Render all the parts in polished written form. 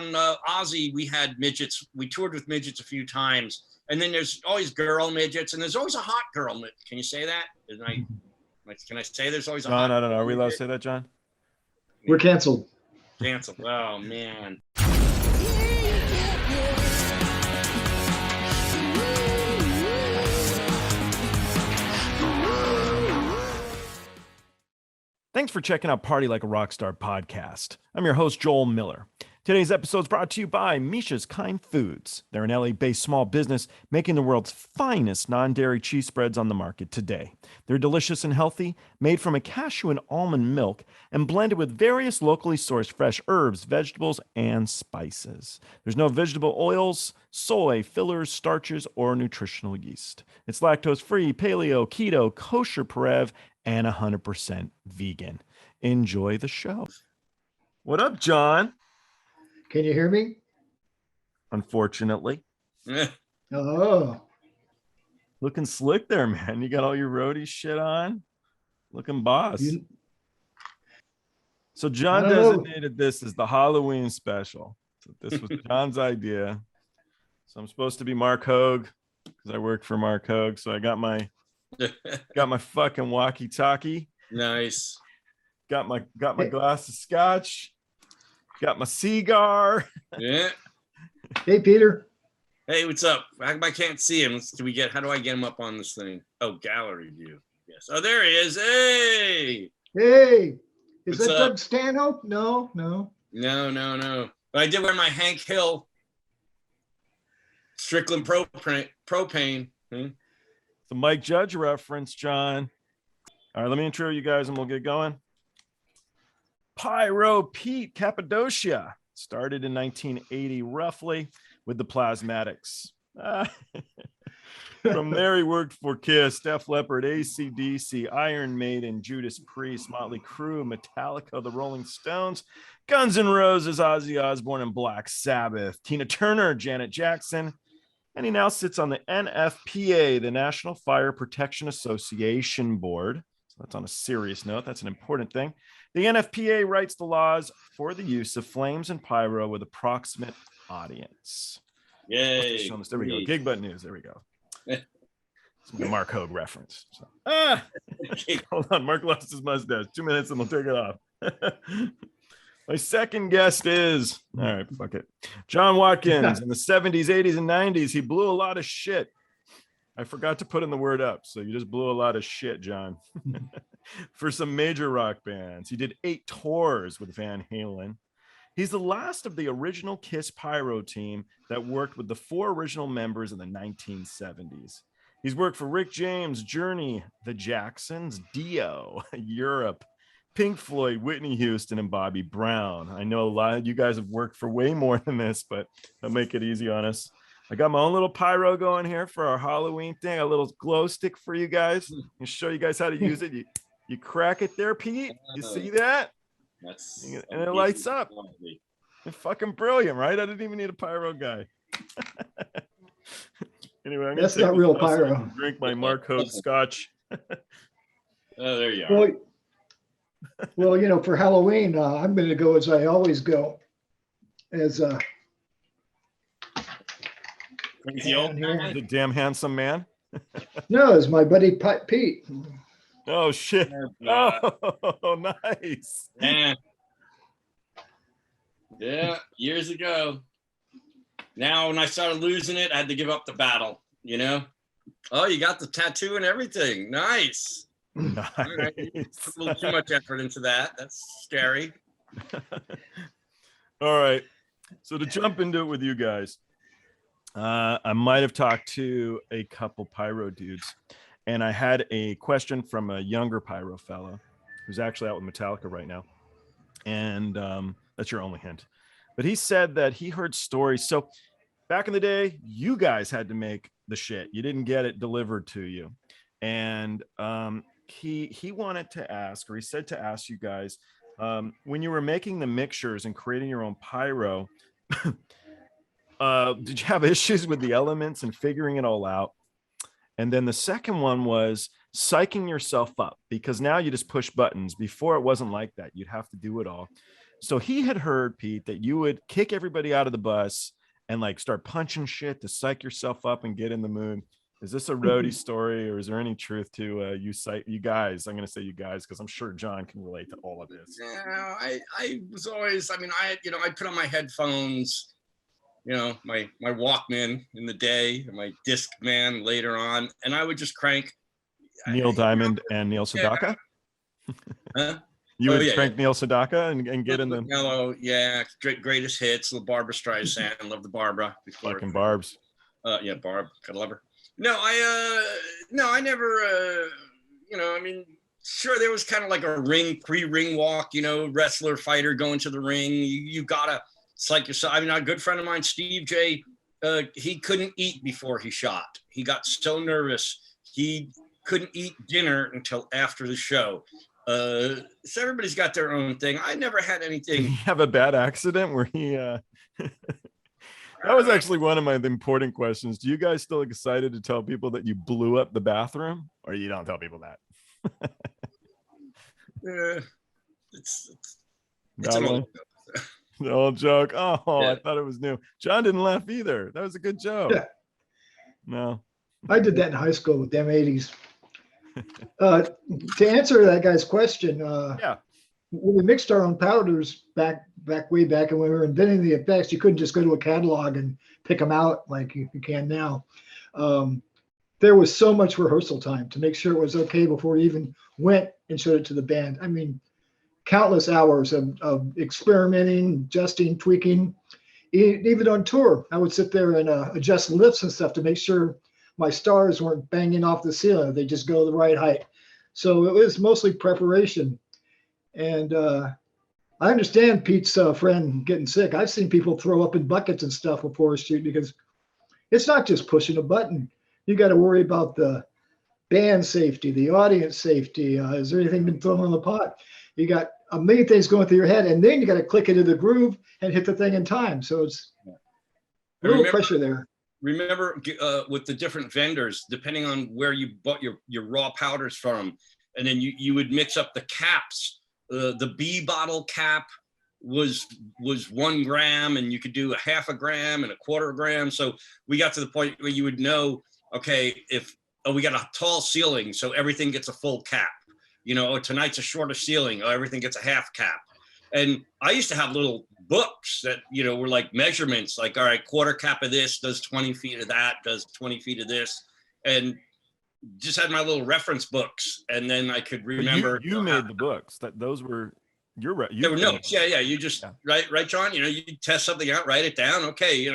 Ozzy, we had midgets. We toured with midgets a few times. And then there's always girl midgets, and there's always a hot girl. Can you say that? Can I say there's always a hot girl? No. Are we allowed to say that, John? We're canceled. Canceled. Oh, man. Thanks for checking out Party Like a Rockstar podcast. I'm your host, Joel Miller. Today's episode is brought to you by Misha's Kind Foods. They're an LA-based small business making the world's finest non-dairy cheese spreads on the market today. They're delicious and healthy, made from a cashew and almond milk, and blended with various locally sourced fresh herbs, vegetables, and spices. There's no vegetable oils, soy, fillers, starches, or nutritional yeast. It's lactose-free, paleo, keto, kosher, Parev, and 100% vegan. Enjoy the show. What up, John? Can you hear me? Unfortunately. Oh. Looking slick there, man. You got all your roadie shit on. Looking boss. So John designated this as the Halloween special. So this was John's idea. So I'm supposed to be Mark Hogue because I work for Mark Hogue. So I got my fucking walkie-talkie. Nice. Got my glass of scotch. Got my cigar. Yeah. Hey, Peter. Hey, what's up? I can't see him. How do I get him up on this thing? Oh, gallery view. Yes. Oh, there he is. Hey. Hey. Is what's that up? Doug Stanhope? No. No. But I did wear my Hank Hill Strickland propane. The Mike Judge reference, John. All right, let me intro you guys and we'll get going. Pyro Pete Capadoccia started in 1980 roughly with the Plasmatics. From there he worked for Kiss, Def, Leppard, AC/DC, Iron Maiden, Judas Priest, Motley Crue, Metallica, the Rolling Stones, Guns N' Roses, Ozzy Osbourne, and Black Sabbath, Tina Turner, Janet Jackson, and he now sits on the NFPA, the National Fire Protection Association Board. So that's on a serious note. That's an important thing. The NFPA writes the laws for the use of flames and pyro with approximate audience. Yay. There we go. Gig Butt News. There we go. It's a Mark Hogue reference. So. Hold on. Mark lost his mustache. 2 minutes and we'll take it off. My second guest is, all right, fuck it. John Watkins. In the 70s, 80s, and 90s, he blew a lot of shit. I forgot to put in the word up, so you just blew a lot of shit, John. For some major rock bands. He did 8 tours with Van Halen. He's the last of the original Kiss Pyro team that worked with the 4 original members in the 1970s. He's worked for Rick James, Journey, The Jacksons, Dio, Europe, Pink Floyd, Whitney Houston, and Bobby Brown. I know a lot of you guys have worked for way more than this, but I'll make it easy on us. I got my own little pyro going here for our Halloween thing, a little glow stick for you guys. I'll show you guys how to use it. You crack it there, Pete. You see that? And it lights up. It's fucking brilliant, right? I didn't even need a pyro guy. Anyway, I'm that's not real pyro. So drink my Mark Hogue scotch. Oh, there you are. Well, for Halloween, I'm going to go as I always go, as the damn handsome man. No, as my buddy Pete. Oh shit! Oh, nice. Yeah, years ago. Now, when I started losing it, I had to give up the battle. Oh, you got the tattoo and everything. Nice. Nice. All right. Put a little too much effort into that. That's scary. All right. So to jump into it with you guys, I might have talked to a couple pyro dudes, and I had a question from a younger pyro fellow who's actually out with Metallica right now. And that's your only hint. But he said that he heard stories. So back in the day, you guys had to make the shit. You didn't get it delivered to you. And he wanted to ask, or he said to ask you guys, when you were making the mixtures and creating your own pyro, did you have issues with the elements and figuring it all out? And then the second one was psyching yourself up, because now you just push buttons. Before it wasn't like that. You'd have to do it all. So he had heard, Pete, that you would kick everybody out of the bus and like start punching shit to psych yourself up and get in the mood. Is this a roadie story, or is there any truth to you guys? I'm going to say you guys because I'm sure John can relate to all of this. Yeah, I was always, I mean, I put on my headphones, my Walkman in the day, and my Discman later on, and I would just crank Neil Diamond and Neil Sedaka. Huh? You would crank Neil Sedaka and get in the mellow, greatest hits, the Barbra Streisand, love the Barbara. Fucking Barbs. Barb, gotta love her. No, I never, I mean, sure, there was kind of like a pre-ring walk, wrestler, fighter going to the ring. You gotta psych yourself. I mean, a good friend of mine, Steve J, he couldn't eat before he shot. He got so nervous. He couldn't eat dinner until after the show. So everybody's got their own thing. I never had anything. Did he have a bad accident where he, that was actually one of my important questions. Do you guys still excited to tell people that you blew up the bathroom, or you don't tell people that? It's an old joke. Oh, yeah. I thought it was new. John didn't laugh either. That was a good joke. Yeah. No. I did that in high school with them 80s. To answer that guy's question, when we mixed our own powders way back, and when we were inventing the effects, you couldn't just go to a catalog and pick them out like you can now. There was so much rehearsal time to make sure it was okay before we even went and showed it to the band. I mean, countless hours of experimenting, adjusting, tweaking. Even on tour, I would sit there and adjust lifts and stuff to make sure my stars weren't banging off the ceiling. They just go the right height. So it was mostly preparation. And I understand Pete's friend getting sick. I've seen people throw up in buckets and stuff before a shoot because it's not just pushing a button. You got to worry about the band safety, the audience safety. Has there anything been thrown in the pot? You got a million things going through your head, and then you got to click into the groove and hit the thing in time. So it's a little pressure there. Remember with the different vendors, depending on where you bought your raw powders from, and then you would mix up the caps. The B bottle cap was 1 gram, and you could do a 0.5 gram and a 1/4 gram. So we got to the point where you would know, okay, we got a tall ceiling, so everything gets a full cap. Tonight's a shorter ceiling, everything gets a 1/2 cap. And I used to have little books that, were like measurements, like, all right, 1/4 cap of this does 20 feet of that, does 20 feet of this. And just had my little reference books. And then I could remember. You made the books. Those were your There were notes. Yeah. You just, right, John? You test something out, write it down. Okay,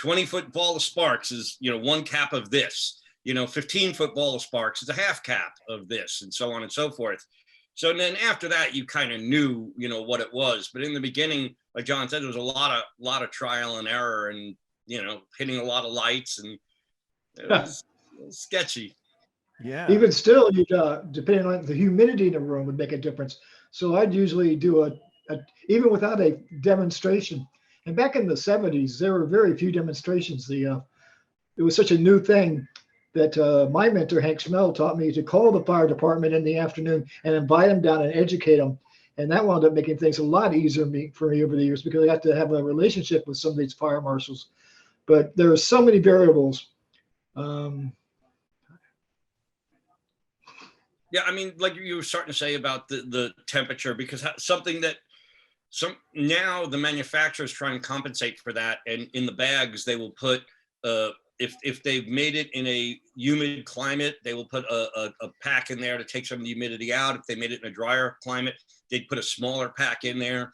20-foot ball of sparks is, 1 cap of this. 15-foot ball of sparks is a 1/2 cap of this, and so on and so forth. So then after that, you kind of knew, what it was. But in the beginning, like John said, there was a lot of trial and error, and hitting a lot of lights, and it was sketchy. Yeah. Even still, you depending on the humidity in the room would make a difference. So I'd usually do even without a demonstration. And back in the 70s, there were very few demonstrations. It was such a new thing that my mentor, Hank Schmel, taught me to call the fire department in the afternoon and invite them down and educate them. And that wound up making things a lot easier for me over the years because I got to have a relationship with some of these fire marshals. But there are so many variables. Yeah, I mean, like you were starting to say about the temperature, because something that now the manufacturers try and compensate for that, and in the bags they will put if they've made it in a humid climate, they will put a pack in there to take some of the humidity out. If they made it in a drier climate, they'd put a smaller pack in there.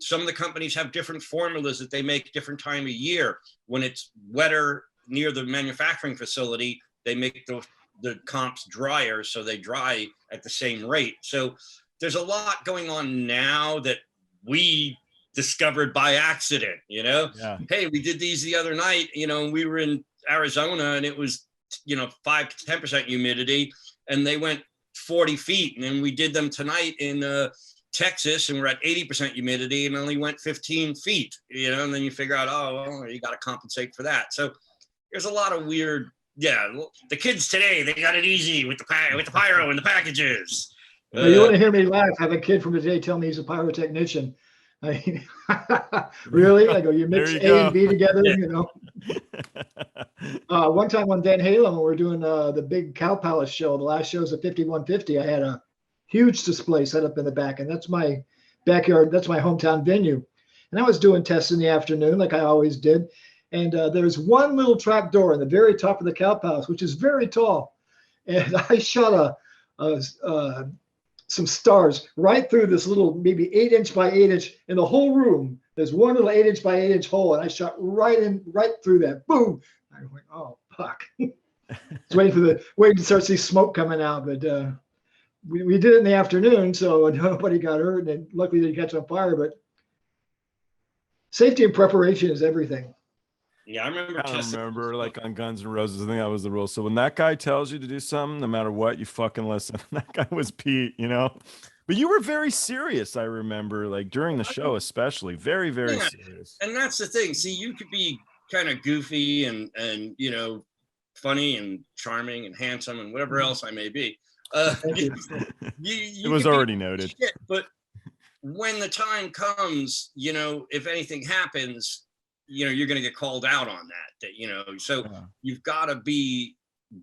Some of the companies have different formulas that they make different time of year. When it's wetter near the manufacturing facility, they make the comps drier, so they dry at the same rate. So there's a lot going on now that we discovered by accident, Yeah. Hey, we did these the other night, we were in Arizona and it was, 5 to 10% humidity, and they went 40 feet. And then we did them tonight in Texas, and we're at 80% humidity and only went 15 feet, and then you figure out, you got to compensate for that. So there's a lot of weird, the kids today, they got it easy with the pyro and the packages. You want to hear me laugh? I have a kid from today tell me he's a pyrotechnician. Really? I go, you mix There you A go. and B together, Yeah. you know? One time on Van Halen, when we were doing the big Cow Palace show, the last show was at 5150, I had a huge display set up in the back, and that's my backyard. That's my hometown venue. And I was doing tests in the afternoon, like I always did. And there's one little trap door in the very top of the Cow Palace, which is very tall. And I shot some stars right through this little, maybe 8-inch by 8-inch in the whole room. There's one little 8-inch by 8-inch hole, and I shot right through that. Boom! I went, oh fuck! waiting to start to see smoke coming out, but we did it in the afternoon, so nobody got hurt, and luckily they didn't catch on fire. But safety and preparation is everything. Yeah, I remember like on Guns N' Roses, I think that was the rule. So when that guy tells you to do something, no matter what, you fucking listen. That guy was Pete, you know. But you were very serious, I remember, like during the show, especially very, very serious. And that's the thing. See, you could be kind of goofy and you know, funny and charming and handsome and whatever else I may be. It was already noted. Shit, but when the time comes, you know, if anything happens, you know, you're going to get called out on that, you know, so you've got to be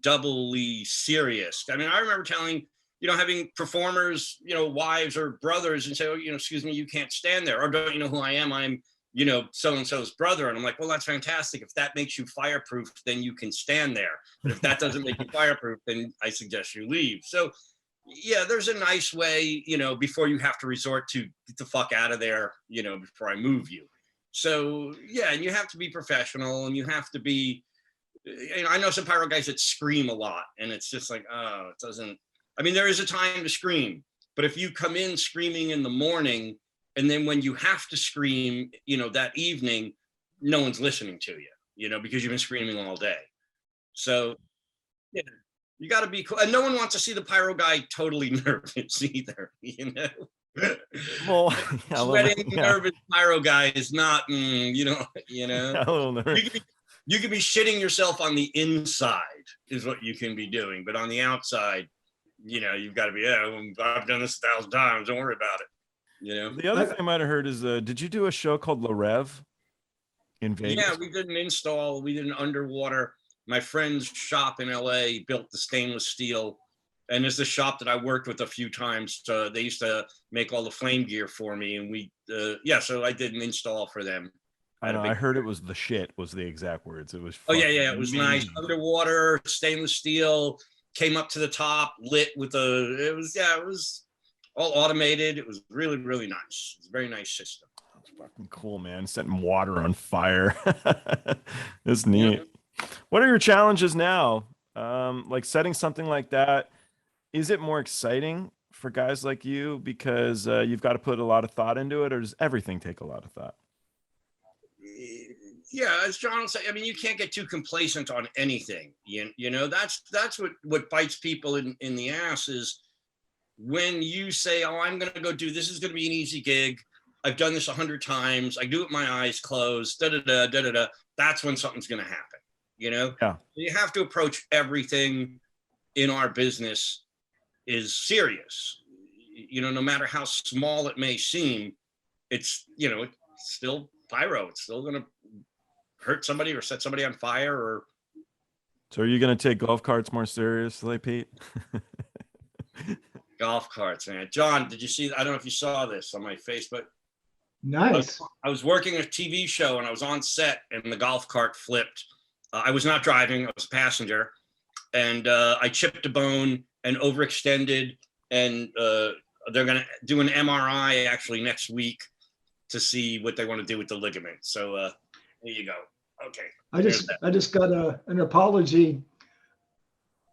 doubly serious. I mean, I remember telling, you know, having performers, you know, wives or brothers and say, oh, you know, excuse me, you can't stand there. Or don't you know who I am? I'm, you know, so-and-so's brother. And I'm like, well, that's fantastic. If that makes you fireproof, then you can stand there. But if that doesn't make you fireproof, then I suggest you leave. So yeah, there's a nice way, you know, before you have to resort to get the fuck out of there, you know, before I move you. So yeah, and you have to be professional, and you have to be, you know, I know some pyro guys that scream a lot, and it's just like, oh, it doesn't, I mean, there is a time to scream, but if you come in screaming in the morning, and then when you have to scream, you know, that evening, no one's listening to you, you know, because you've been screaming all day. So yeah, you got to be cool. And no one wants to see the pyro guy totally nervous either, you know. Well, sweating, nervous pyro guy is not, you know. You can be shitting yourself on the inside is what you can be doing, but on the outside, you know, you've got to be. Yeah, I've done this 1,000 times. Don't worry about it. You know. The other thing I might have heard is, did you do a show called Rêve in Vegas? Yeah, we did an install. We did an underwater. My friend's shop in LA built the stainless steel. And it's the shop that I worked with a few times. So they used to make all the flame gear for me. And we, so I did an install for them. I heard it was the shit was the exact words. It was. Oh yeah. It was nice. Underwater, stainless steel, came up to the top, lit with it was all automated. It was really, really nice. It's a very nice system. That's fucking cool, man. Setting water on fire. That's neat. Yeah. What are your challenges now? Like setting something like that. Is it more exciting for guys like you because you've got to put a lot of thought into it, or does everything take a lot of thought? Yeah, as John will say, I mean, you can't get too complacent on anything. You know, that's what bites people in the ass is when you say, oh, I'm going to go do, this is going to be an easy gig. I've done this 100 times. I do it with my eyes closed, da-da-da. That's when something's going to happen, you know? Yeah. You have to approach everything in our business is serious. You know, no matter how small it may seem, it's, you know, it's still pyro. It's still going to hurt somebody or set somebody on fire or. So are you going to take golf carts more seriously, Pete? Golf carts, man. John, did you see, I don't know if you saw this on my Facebook. Nice. I was working a TV show and I was on set and the golf cart flipped. I was not driving, I was a passenger. And I chipped a bone and overextended, and they're going to do an MRI actually next week to see what they want to do with the ligament. So there you go. Okay. I just got an apology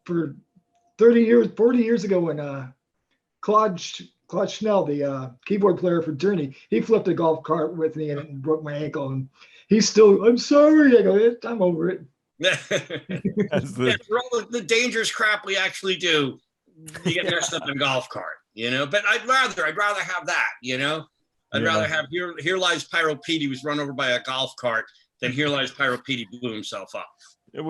for 40 years ago when Claude Schnell, the keyboard player for Journey, he flipped a golf cart with me and broke my ankle, and he's still, I'm sorry. I go, I'm over it. Yeah, for all the dangerous crap we actually do, you get messed up in golf cart, you know. But I'd rather have that, you know. I'd rather have here lies Pyro Pete, he was run over by a golf cart, than here lies Pyro Pete, he blew himself up. It'd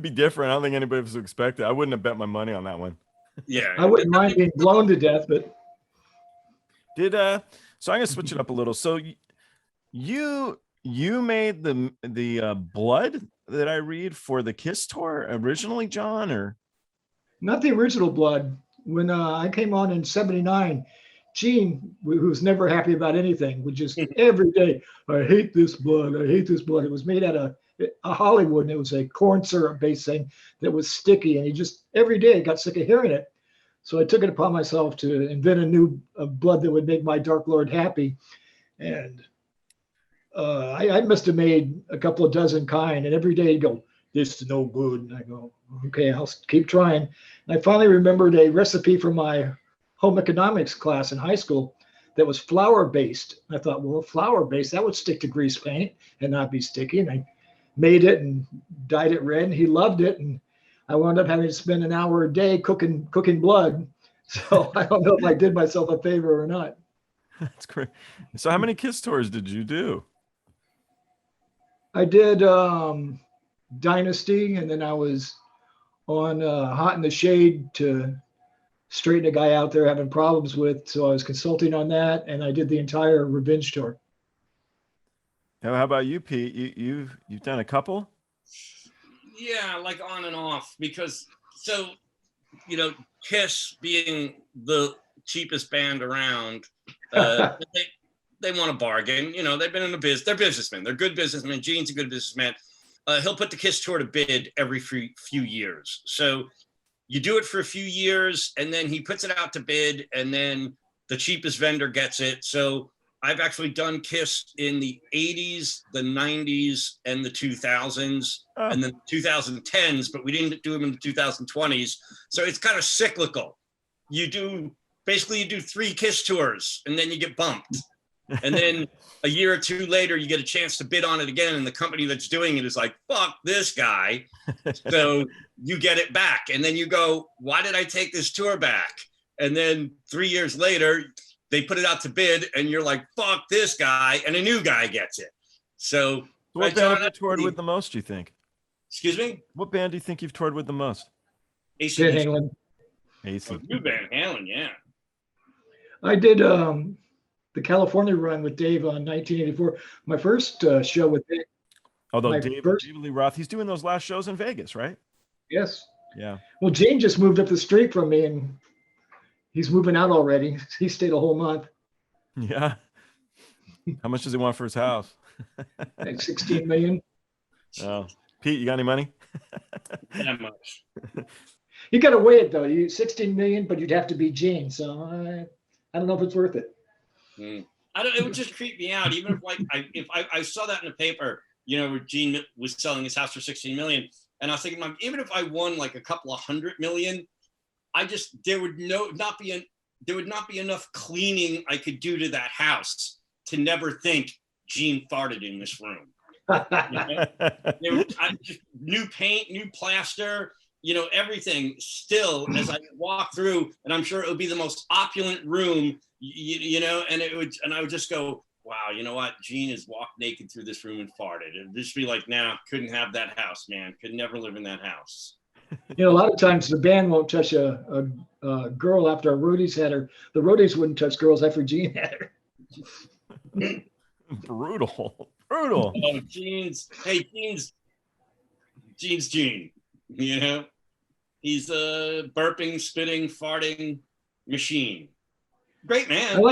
be different. I don't think anybody was expected. I wouldn't have bet my money on that one. Yeah, I wouldn't mind being blown to death, but did So I'm gonna switch it up a little. So you made the blood that I read for the Kiss tour originally, John, or Not the original blood. When I came on in '79, Gene, who's never happy about anything, would just every day, I hate this blood. I hate this blood. It was made out of Hollywood, and it was a corn syrup based thing that was sticky. And he just every day got sick of hearing it. So I took it upon myself to invent a new blood that would make my Dark Lord happy. And I must have made a couple of dozen kind. And every day he'd go, this is no good. And I go, okay, I'll keep trying. And I finally remembered a recipe from my home economics class in high school that was flour based. I thought, well, flour based, that would stick to grease paint and not be sticky. And I made it and dyed it red, and he loved it. And I wound up having to spend an hour a day cooking blood. So I don't know if I did myself a favor or not. That's great. So how many Kiss tours did you do? I did Dynasty, and then I was on Hot in the Shade to straighten a guy out there having problems with. So I was consulting on that, and I did the entire Revenge tour. How about you, Pete? You've done a couple? Yeah, like on and off, because Kiss being the cheapest band around, they want a bargain. They've been in the business. They're businessmen. They're good businessmen. Gene's a good businessman. He'll put the Kiss tour to bid every few years. So you do it for a few years, and then he puts it out to bid, and then the cheapest vendor gets it. So I've actually done Kiss in the 80s, the 90s, and the 2000s, and then 2010s, but we didn't do them in the 2020s. So it's kind of cyclical. You do 3 Kiss tours, and then you get bumped. And then a year or two later, you get a chance to bid on it again, and the company that's doing it is like, fuck this guy. So you get it back. And then you go, why did I take this tour back? And then 3 years later, they put it out to bid, and you're like, fuck this guy, and a new guy gets it. So what band have you toured with the most, do you think? Excuse me? What band do you think you've toured with the most? Van Halen. New Van Halen, yeah. I did the California run with Dave on 1984. My first show with Dave. Although David Lee Roth, he's doing those last shows in Vegas, right? Yes. Yeah. Well, Gene just moved up the street from me, and he's moving out already. He stayed a whole month. Yeah. How much does he want for his house? Like $16 million. Oh, Pete, you got any money? Not much. You got to weigh it though. You $16 million, but you'd have to be Gene. So I don't know if it's worth it. It would just creep me out. Even if I saw that in the paper, where Gene was selling his house for $16 million, and I was thinking, even if I won like a couple of $100 million, there would not be enough cleaning I could do to that house to never think Gene farted in this room. New paint, new plaster, everything still as I walk through, and I'm sure it would be the most opulent room, and I would just go, wow, you know what? Gene has walked naked through this room and farted. It'd just be like, nah, couldn't have that house, man. Could never live in that house. A lot of times the band won't touch a girl after our roadies had her. The roadies wouldn't touch girls after Gene had her. Brutal. Oh, Gene's Gene. He's a burping, spitting, farting machine. Great man.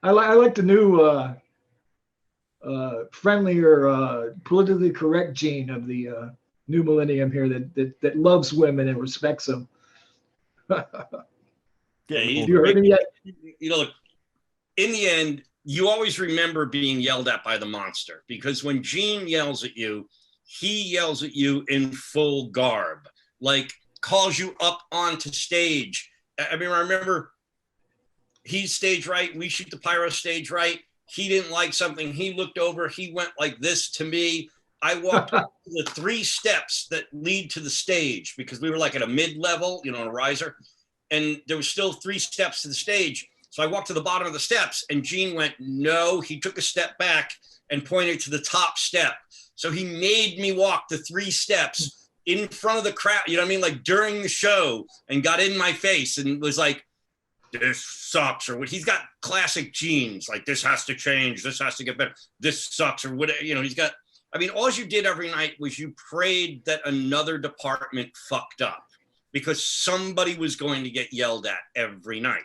I like the new friendlier, politically correct Gene of the new millennium here that loves women and respects them. Yeah, have you heard him yet? Look, in the end, you always remember being yelled at by the monster, because when Gene yells at you, he yells at you in full garb, like calls you up onto stage. I remember he's stage right. We shoot the Pyro stage right. He didn't like something. He looked over. He went like this to me. I walked the 3 steps that lead to the stage, because we were like at a mid-level, a riser, and there was still 3 steps to the stage. So I walked to the bottom of the steps, and Gene went, no. He took a step back and pointed to the top step. So he made me walk the 3 steps in front of the crowd, like during the show, and got in my face and was like, this sucks, or what. He's got classic genes, like this has to change, this has to get better, this sucks, or whatever. You know, he's got, I mean, all you did every night was you prayed that another department fucked up, because somebody was going to get yelled at every night.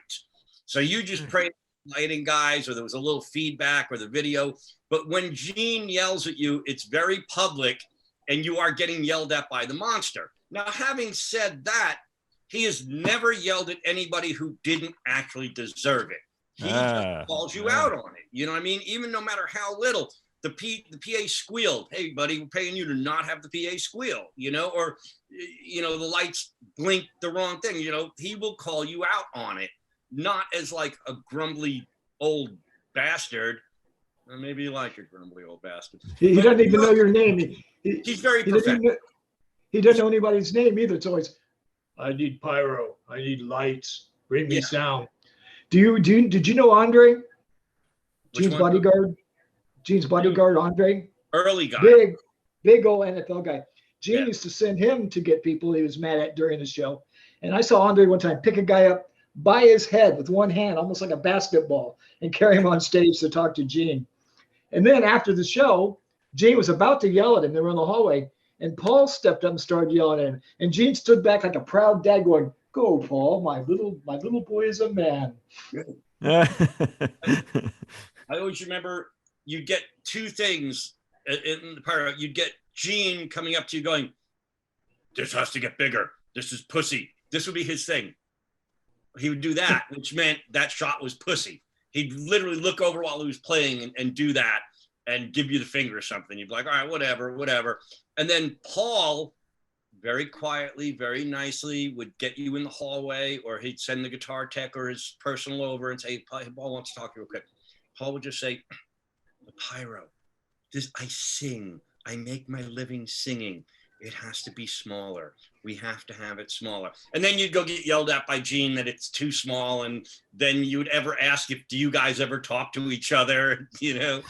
So you just prayed lighting guys, or there was a little feedback, or the video. But when Gene yells at you, it's very public, and you are getting yelled at by the monster. Now, having said that, he has never yelled at anybody who didn't actually deserve it. He just calls you out on it. You know what I mean? Even no matter how little. The PA squealed. Hey, buddy, we're paying you to not have the PA squeal, you know, or, you know, the lights blinked the wrong thing. You know, he will call you out on it, not as like a grumbly old bastard. Or maybe you like a grumbly old bastard. He doesn't even know your name. He's very professional. He doesn't know anybody's name either. It's always, I need pyro. I need lights. Bring me sound. Did you know Andre? Gene's bodyguard? Gene's bodyguard, Andre? Early guy. Big old NFL guy. Gene used to send him to get people he was mad at during the show. And I saw Andre one time pick a guy up by his head with one hand, almost like a basketball, and carry him on stage to talk to Gene. And then after the show, Gene was about to yell at him. They were in the hallway. And Paul stepped up and started yelling at him. And Gene stood back like a proud dad going, go, Paul, my little boy is a man. I always remember you get two things in the Pyro. You'd get Gene coming up to you going, this has to get bigger. This is pussy. This would be his thing. He would do that, which meant that shot was pussy. He'd literally look over while he was playing and do that and give you the finger or something. You'd be like, all right, whatever. And then Paul, very quietly, very nicely, would get you in the hallway, or he'd send the guitar tech or his personal over and say, Paul wants to talk to you real quick. Paul would just say, the Pyro, I sing. I make my living singing. It has to be smaller. We have to have it smaller. And then you'd go get yelled at by Gene that it's too small. And then you'd ever ask do you guys ever talk to each other? You know,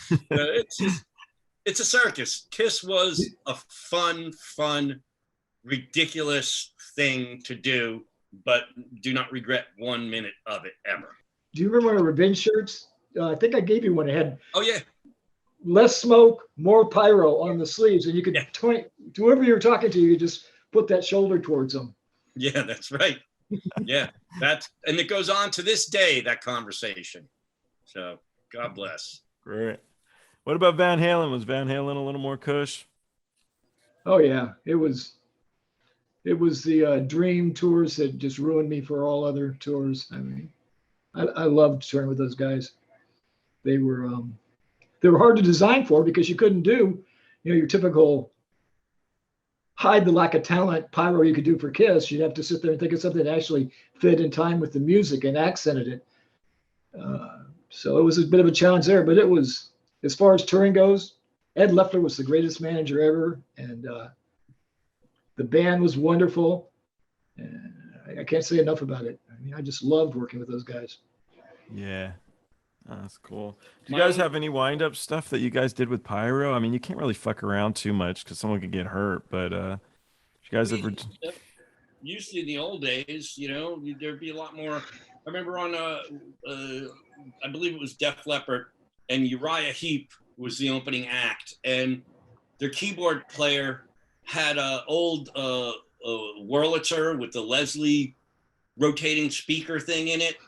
it's a circus. KISS was a fun, ridiculous thing to do, but do not regret 1 minute of it ever. Do you remember our revenge shirts? I think I gave you one. It had less smoke, more pyro on the sleeves, and you could point to whoever you were talking to. You could just put that shoulder towards them. Yeah, that's right. Yeah, and it goes on to this day, that conversation. So God bless. Great. What about Van Halen? Was Van Halen a little more cush? Oh yeah, it was the Dream tours that just ruined me for all other tours. I mean, I loved touring with those guys. They were hard to design for, because you couldn't do, your typical hide the lack of talent pyro you could do for KISS. You'd have to sit there and think of something that actually fit in time with the music and accented it. So it was a bit of a challenge there, but it was, as far as touring goes, Ed Leffler was the greatest manager ever, and the band was wonderful. And I can't say enough about it. I mean, I just loved working with those guys. Yeah. Oh, that's cool. Do you guys have any wind-up stuff that you guys did with pyro? I mean, you can't really fuck around too much because someone could get hurt, but you guys ever... Usually in the old days, there'd be a lot more. I remember on, I believe it was Def Leppard, and Uriah Heep was the opening act, and their keyboard player had an old Wurlitzer with the Leslie rotating speaker thing in it.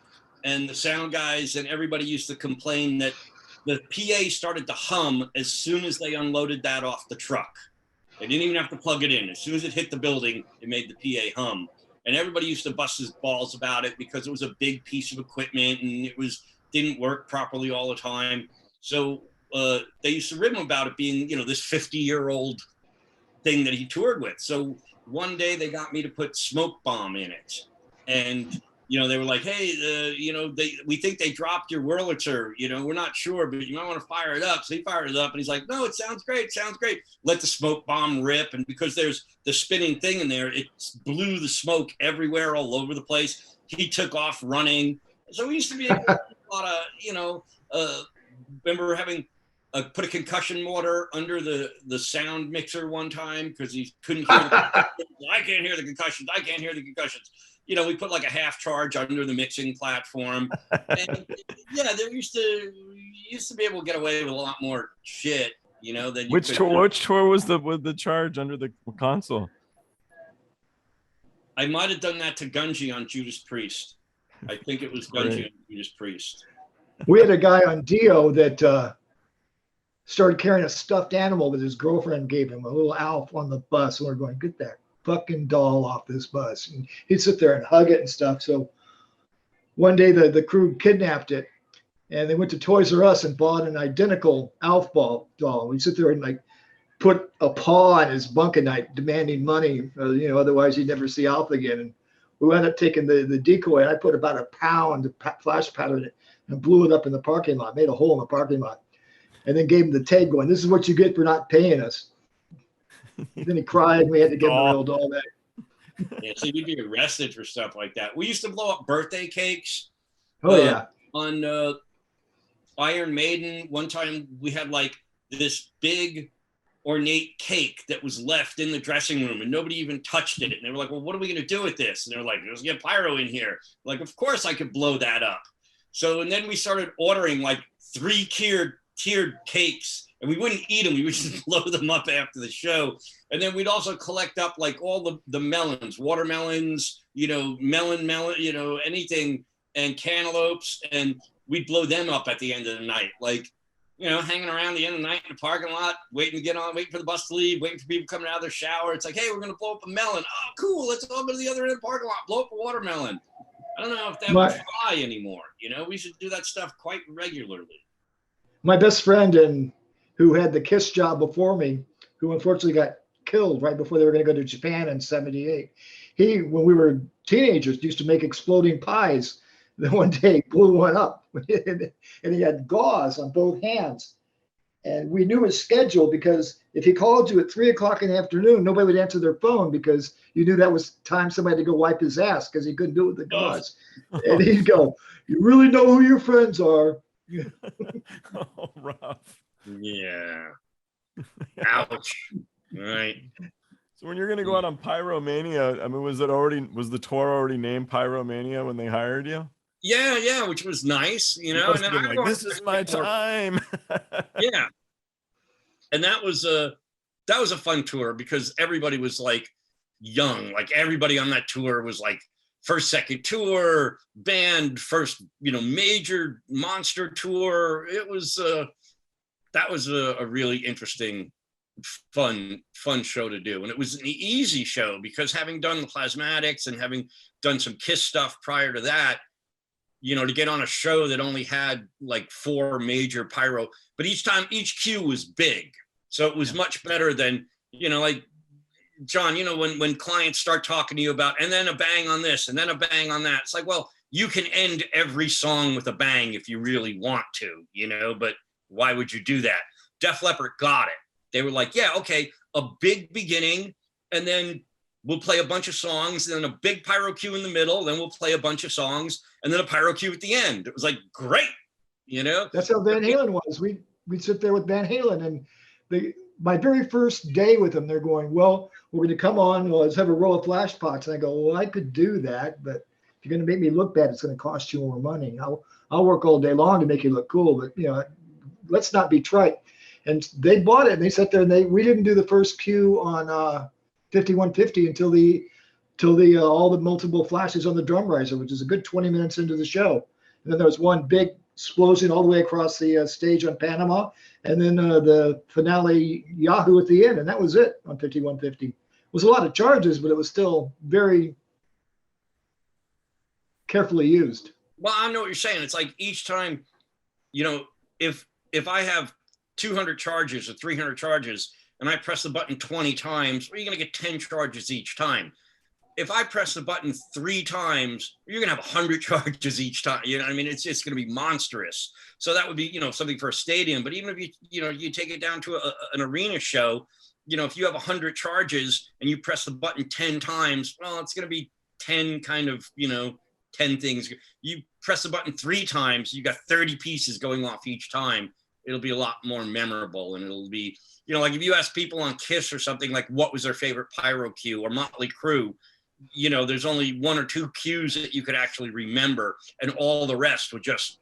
And the sound guys and everybody used to complain that the PA started to hum as soon as they unloaded that off the truck. They didn't even have to plug it in. As soon as it hit the building, it made the PA hum. And everybody used to bust his balls about it because it was a big piece of equipment and it didn't work properly all the time. So they used to rib him about it being, this 50-year-old thing that he toured with. So one day they got me to put smoke bomb in it. And they were like, hey, we think they dropped your Wurlitzer. We're not sure, but you might want to fire it up. So he fired it up, and he's like, no, it sounds great. Let the smoke bomb rip. And because there's the spinning thing in there, it blew the smoke everywhere, all over the place. He took off running. So we used to be a lot of, remember having put a concussion mortar under the sound mixer one time because he couldn't hear the concussions. I can't hear the concussions. we put like a half charge under the mixing platform. And yeah, there used to be able to get away with a lot more shit, than which tour was the charge under the console? I might have done that to Gungi on Judas Priest. I think it was Gungi on Judas Priest. We had a guy on Dio that started carrying a stuffed animal that his girlfriend gave him, a little Alf on the bus. And we're going, get that fucking doll off this bus. And he'd sit there and hug it and stuff. So one day the crew kidnapped it, and they went to Toys R Us and bought an identical Alf doll. We sit there and like put a paw on his bunk at night, demanding money. Otherwise he'd never see Alf again. And we wound up taking the decoy, and I put about a pound of flash powder in it and blew it up in the parking lot, made a hole in the parking lot, and then gave him the tag going, "This is what you get for not paying us." Then he cried, and we had to give him a real doll back. Yeah, so you'd be arrested for stuff like that. We used to blow up birthday cakes. Oh, yeah. On Iron Maiden, one time we had like this big ornate cake that was left in the dressing room and nobody even touched it. And they were like, well, what are we going to do with this? And they were like, let's get Pyro in here. Like, of course I could blow that up. So, and then we started ordering like 3 tiered cakes, and we wouldn't eat them. We would just blow them up after the show. And then we'd also collect up like all the melons, watermelons, melon, anything, and cantaloupes. And we'd blow them up at the end of the night. Like, hanging around the end of the night in the parking lot, waiting for the bus to leave, waiting for people coming out of their shower. It's like, hey, we're going to blow up a melon. Oh, cool. Let's all go to the other end of the parking lot, blow up a watermelon. I don't know if that would fly anymore. We should do that stuff quite regularly. My best friend, and who had the KISS job before me, who unfortunately got killed right before they were going to go to Japan in '78. He, when we were teenagers, used to make exploding pies. Then one day blew one up, and he had gauze on both hands. And we knew his schedule, because if he called you at 3 o'clock in the afternoon, nobody would answer their phone, because you knew that was time somebody to go wipe his ass, because he couldn't do it with the gauze. And he'd go, "You really know who your friends are." Oh, rough. Yeah. Ouch. Right. So when you're going to go out on Pyromania, I mean, was the tour already named Pyromania when they hired you? Yeah, which was nice, And then like, this is my time. Yeah. And that was a fun tour, because everybody was like young. Like everybody on that tour was like first, second tour, band, first, major monster tour. It was that was a really interesting, fun show to do. And it was an easy show, because having done the Plasmatics and having done some KISS stuff prior to that, to get on a show that only had like 4 major pyro, but each cue was big. So it was much better than, like John, when clients start talking to you about, and then a bang on this, and then a bang on that. It's like, well, you can end every song with a bang if you really want to, but why would you do that? Def Leppard got it. They were like, yeah, okay, a big beginning, and then we'll play a bunch of songs, and then a big pyro cue in the middle, then we'll play a bunch of songs, and then a pyro cue at the end. It was like, great, That's how Van Halen was. We'd sit there with Van Halen, and my very first day with them, they're going, well, we're going to come on, let's have a row of flash pots. And I go, well, I could do that, but if you're going to make me look bad, it's going to cost you more money. I'll work all day long to make you look cool, but let's not be trite. And they bought it, and they sat there, and we didn't do the first cue on 5150 until the all the multiple flashes on the drum riser, which is a good 20 minutes into the show. And then there was one big explosion all the way across the stage on Panama, and then the finale Yahoo at the end, and that was it on 5150. It was a lot of charges, but it was still very carefully used. Well, I know what you're saying. It's like each time, if I have 200 charges or 300 charges, and I press the button 20 times, well, you're going to get 10 charges each time. If I press the button 3 times, you're going to have 100 charges each time. I mean? It's just going to be monstrous. So that would be, something for a stadium. But even if you take it down to an arena show, if you have 100 charges and you press the button 10 times, well, it's going to be 10 kind of, 10 things. You press the button 3 times, you got 30 pieces going off each time. It'll be a lot more memorable, and it'll be, like if you ask people on KISS or something, like what was their favorite pyro cue, or Motley Crue, there's only one or two cues that you could actually remember, and all the rest would just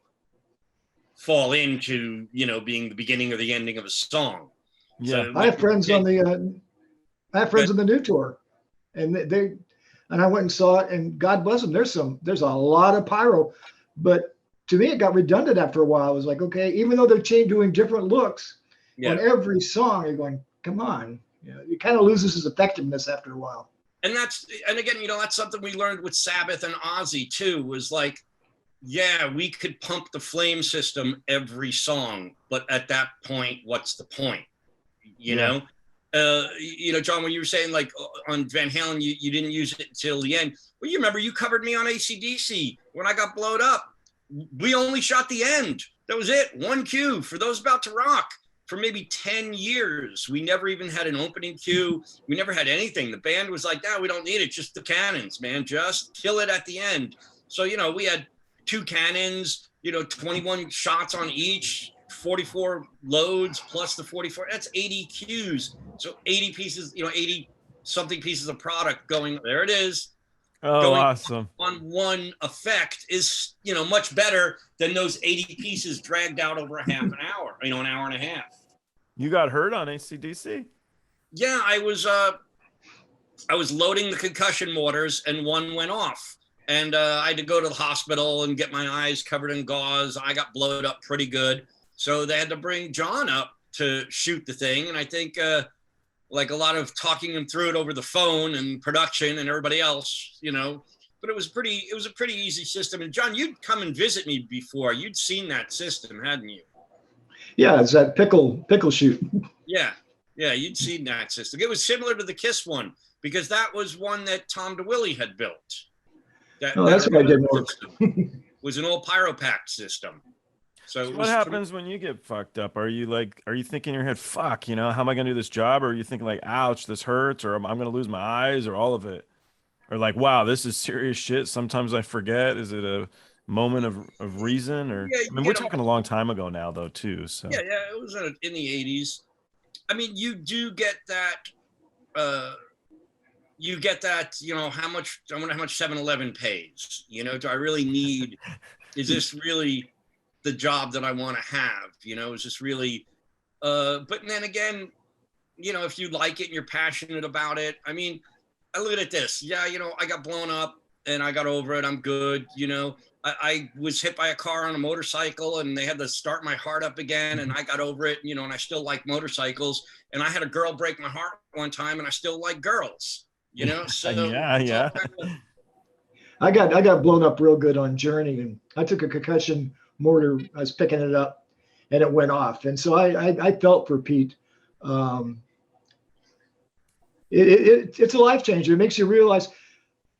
fall into, being the beginning or the ending of a song. Yeah. So, I have friends on the new tour, and and I went and saw it, and God bless them. There's a lot of pyro, but to me, it got redundant after a while. I was like, okay, even though they're doing different looks on every song, you're going, come on. It kind of loses its effectiveness after a while. And again, that's something we learned with Sabbath and Ozzy too, was like, yeah, we could pump the flame system every song, but at that point, what's the point? You know, John, when you were saying like on Van Halen, you didn't use it until the end. Well, you remember you covered me on AC/DC when I got blowed up. We only shot the end. That was it. One cue for those about to rock. For maybe 10 years, we never even had an opening cue. We never had anything. The band was like, no, we don't need it. Just the cannons, man. Just kill it at the end. So, we had 2 cannons, 21 shots on each, 44 loads plus the 44. That's 80 cues. So 80 pieces, 80 something pieces of product going, there it is. Oh, going awesome. On one effect is, much better than those 80 pieces dragged out over a half an hour, an hour and a half. You got hurt on AC/DC? Yeah, I was loading the concussion mortars and one went off. And I had to go to the hospital and get my eyes covered in gauze. I got blowed up pretty good. So they had to bring John up to shoot the thing. And I think like a lot of talking him through it over the phone and production and everybody else, but it was a pretty easy system. And John, you'd come and visit me before. You'd seen that system, hadn't you? Yeah, it's that pickle shoot. Yeah, you'd seen that system. It was similar to the KISS one because that was one that Tom DeWillie had built. That's what I did work. Was an old Pyro-Pack system. So what happens when you get fucked up? Are you thinking in your head, fuck, how am I gonna do this job? Or are you thinking like, ouch, this hurts, or I'm gonna lose my eyes, or all of it? Or like, wow, this is serious shit. Sometimes I forget. Is it a moment of reason? Or we're talking a long time ago now though too. So yeah, it was in the 80s. I mean, you do get that how much 7-Eleven pays. Do I really need is this really the job that I want to have? Is this really but then again, if you like it and you're passionate about it, I mean, I look at it this. Yeah, I got blown up and I got over it. I'm good. I was hit by a car on a motorcycle and they had to start my heart up again and I got over it, and I still like motorcycles, and I had a girl break my heart one time and I still like girls, so yeah. I got blown up real good on Journey, and I took a concussion mortar. I was picking it up and it went off. And so I felt for Pete. It's a life changer. It makes you realize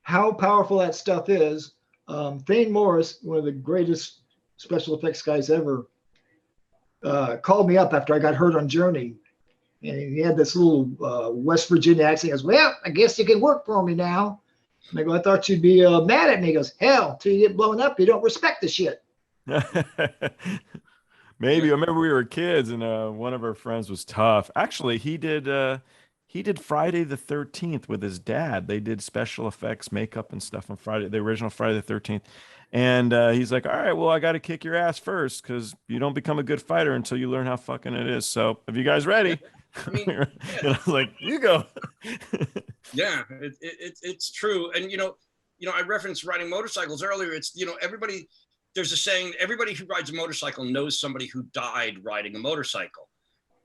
how powerful that stuff is. Thaine Morris, one of the greatest special effects guys ever, called me up after I got hurt on Journey. And he had this little West Virginia accent. He goes, well, I guess you can work for me now. And I go, I thought you'd be mad at me. He goes, hell, till you get blown up, you don't respect the shit. Maybe. I remember we were kids and one of our friends was tough. Actually, he did Friday the 13th with his dad. They did special effects, makeup and stuff on Friday, the original Friday the 13th. And he's like, all right, well, I got to kick your ass first because you don't become a good fighter until you learn how fucking it is. So if you guys ready? I mean, and I was like, you go. Yeah, it's true. And, I referenced riding motorcycles earlier. It's, everybody, there's a saying, everybody who rides a motorcycle knows somebody who died riding a motorcycle.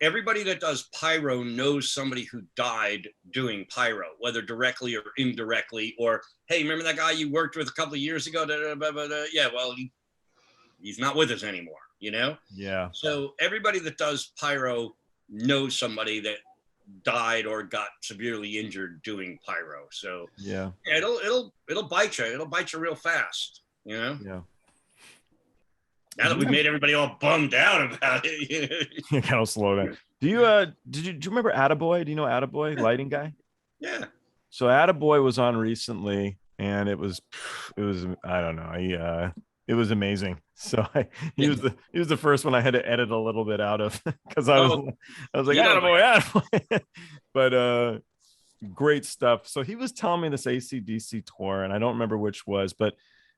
Everybody that does pyro knows somebody who died doing pyro, whether directly or indirectly, or, hey, remember that guy you worked with a couple of years ago? Yeah, well, he's not with us anymore, Yeah. So everybody that does pyro knows somebody that died or got severely injured doing pyro. So yeah, it'll bite you. It'll bite you real fast, Yeah. Now that we've made everybody all bummed out about it. You gotta slow down. Do you remember Attaboy? Do you know Attaboy, lighting guy? Yeah. So Attaboy was on recently and it was I don't know. It was amazing. So he was the first one I had to edit a little bit out of because I was like, Attaboy. But great stuff. So he was telling me this AC/DC tour, and I don't remember which was, but